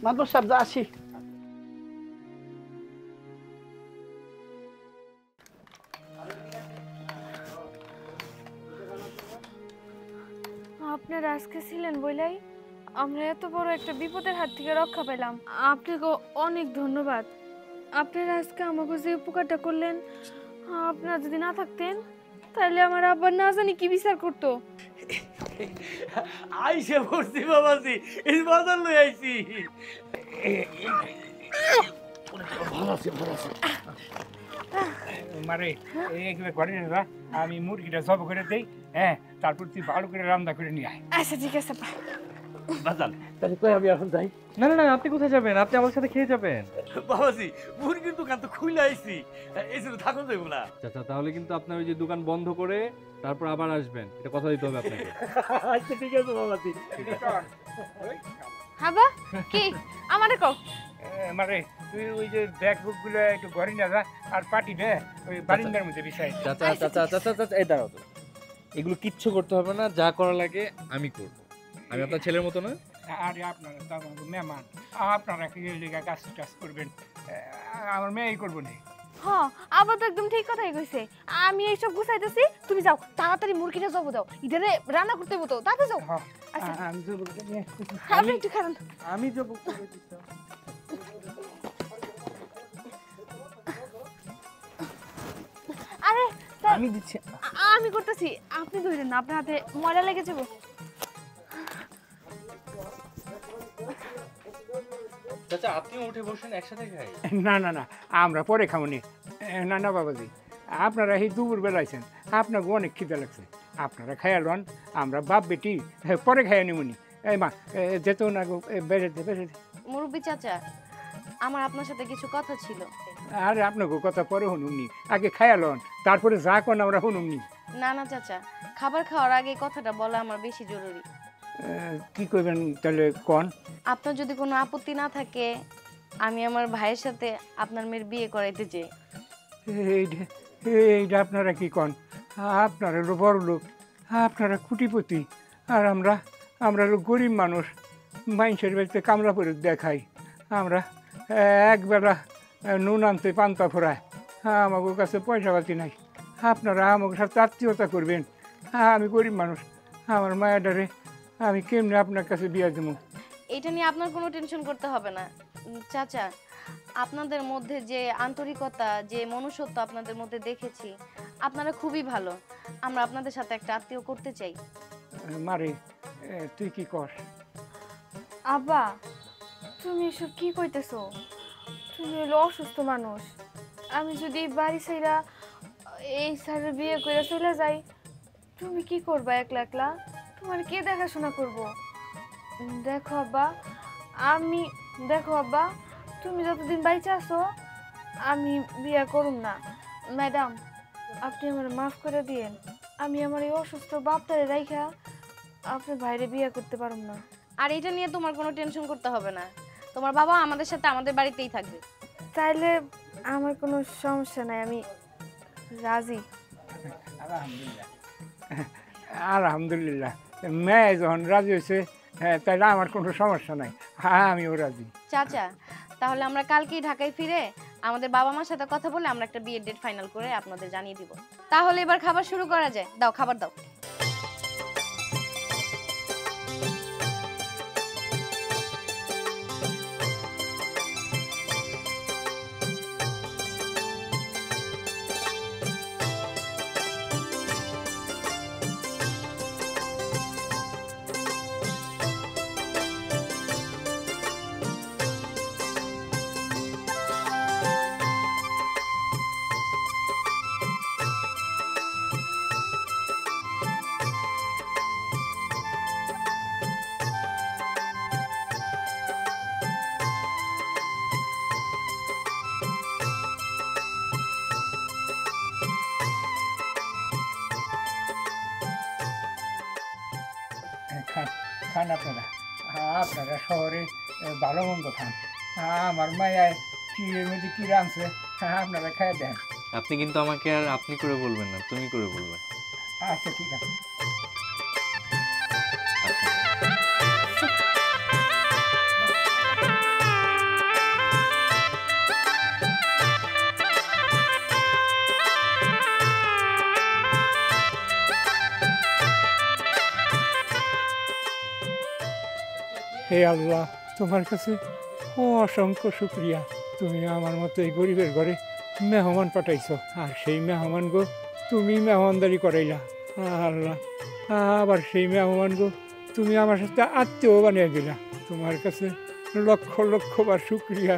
মাদবর সাহেব, যা আসি। আপনারা আজকে ছিলেন বইলাই আমরা এত বড় একটা বিপদের হাত থেকে রক্ষা পেলাম। আপনাকে অনেক ধন্যবাদ। আপনারা আজকে আমাকে যে উপকারটা করলেন, আপনারা যদি না থাকতেন তাহলে আমার আব্বা না জানি কি বিচার করতো। আইসে পড়ছি বাবাজি, এই বাজার লই আইছি। মারে এগুলো করে না, আমি মুরগিটা জব করে দেই, হ্যাঁ, তারপর তুই ভালো করে রান্না করে নিয়ে আয়। আচ্ছা ঠিক আছে। বাজান তাহলে কই আমি এখন যাই? না না না, আপনি কোথায় যাবেন? আপনি আমার সাথে খেয়ে যাবেন। বাবাজি মুরগির দোকান তো খুলে আইছি, এই জন্য থাকুন যাইব না। চাচা তাহলে কিন্তু আপনার ওই যে দোকান বন্ধ করে তারপর আবার আসবেন, এটা কথা দিতে হবে আপনাকে। আচ্ছা ঠিক আছে বাবাজি। হাবা কি আমারে কও। মারে তুই ওই যে ব্যাগ বুক গুলো একটু ঘরে নিয়ে যা, আর পাটি দে ওই বারিন্দার মধ্যে বিছাই। চাচা চাচা চাচা চাচা, এই দাঁড়াও তো, এগুলো কিচ্ছু করতে হবে না, যা করা লাগে আমি করব। আমি আপনার ছেলের মতো না। আরে আপনারা তো আমার মেহমান, আপনারা কি এই জায়গায় কাজ টাজ করবেন, আমার মেয়েই করবো না। হ্যাঁ আবার তো একদম ঠিক কথাই কইছে। আমি এইসব গুছাইতেছি, তুমি যাও তাড়াতাড়ি মুরগিটা জব দাও, ইধারে রান্না করতে হতো, তাতে যাও। আচ্ছা আমি তো আপনি একটু খারান। আমি জব করে দিচ্ছি। আরে আমি দিচ্ছি। আমি করতেছি, আপনি ধরেন না, আপনার হাতে ময়লা লেগে যাবো। চাচা আপনি উঠে বসেন, একসাথে খাই। না না না, আমরা পরে খাবনি। না না বাবাজি, আপনারা এই দুপুর বেলাইছেন, আপনাকে অনেক খিদে লাগছে, আপনারা খাইয়া লন, আমরা বাপ বেটি পরে খাইয়া নিমুনি। এই মা যেত না গো, বেড়ে দে বেড়ে দে। মুরব্বী চাচা, আমার আপনার সাথে কিছু কথা ছিল। আরে আপনাকে কথা পরে শুনুননি, আগে খাইয়া লন, তারপরে যা কোন আমরা শুনুননি। না না চাচা, খাবার খাওয়ার আগে কথাটা বলা আমার বেশি জরুরি। কি করবেন তাহলে কন? আপনার যদি কোনো আপত্তি না থাকে, আমি আমার ভাইয়ের সাথে আপনার মেয়ের বিয়ে করাইতে চাই। এইটা আপনারা কি কন? আপনারা হলো বড় লোক, আপনারা কুটিপতি, আর আমরা হলো গরিব মানুষ, মানুষের বাড়িতে কামলা করে দেখাই, আমরা একবেলা নুন আনতে পান্তা ফোরায়, আমাদের কাছে পয়সা পাতি নাই, আপনারা আমাকে সাথে আত্মীয়তা করবেন। আমি গরিব মানুষ, আমার মায়াডারে আমি কেমনে আপনার কাছে বিয়া দেবো? এটা নিয়ে আপনার কোনো টেনশন করতে হবে না চাচা। আপনাদের মধ্যে যে আন্তরিকতা, যে মনুষ্যত্ব আপনাদের মধ্যে দেখেছি, আপনারা খুবই ভালো। আমরা আপনাদের সাথে একটা আত্মীয় করতে চাই। মারে তুই কি কর? আব্বা তুমি এসব কি কইতেছো? তুমি হলো অসুস্থ মানুষ, আমি যদি বাড়ি ছাইরা এই স্যারের বিয়ে করে চলে যাই, তুমি কি করবা একলা একলা? তোমার কে দেখাশোনা করব? দেখো আব্বা, তুমি যতদিন বাইচে আছো আমি বিয়ে করুম না। ম্যাডাম আপনি আমার মাফ করে দিয়েন, আমি আমার এই অসুস্থ বাপটারে রাইখা আপনার ভাইরে বিয়ে করতে পারুম না। আর এটা নিয়ে তোমার কোনো টেনশন করতে হবে না, তোমার বাবা আমাদের সাথে আমাদের বাড়িতেই থাকবে। তাইলে আমার কোনো সমস্যা নাই, আমি রাজি। আলহামদুলিল্লাহ, আলহামদুলিল্লাহ, মেয়ে যখন রাজি হয়েছে তাহলে আমার কোনো সমস্যা নাই, আমিও রাজি। চাচা তাহলে আমরা কালকেই ঢাকায় ফিরে আমাদের বাবা মার সাথে কথা বলে আমরা একটা বিয়ের ডেট ফাইনাল করে আপনাদের জানিয়ে দিব। তাহলে এবার খাবার শুরু করা যায়। দাও খাবার দাও। খান আপনারা শহরে ভালো মন্দ খান, আমার মায়ায় কি এর মধ্যে কি রাঁধছে আপনারা খাই দেন। আপনি কিন্তু আমাকে আর আপনি করে বলবেন না, তুমি করে বলবেন। আচ্ছা ঠিক আছে। হে আল্লাহ, তোমার কাছে অসংখ্য শুক্রিয়া। তুমি আমার মতো এই গরিবের ঘরে মেহমান পাঠাইছো, আর সেই মেহমান গো তুমি মেহমানদারি করাইলা। আল্লাহ, আবার সেই মেহমান গো তুমি আমার সাথে আত্মীয় বানিয়ে দিলা। তোমার কাছে লক্ষ লক্ষ বার শুক্রিয়া।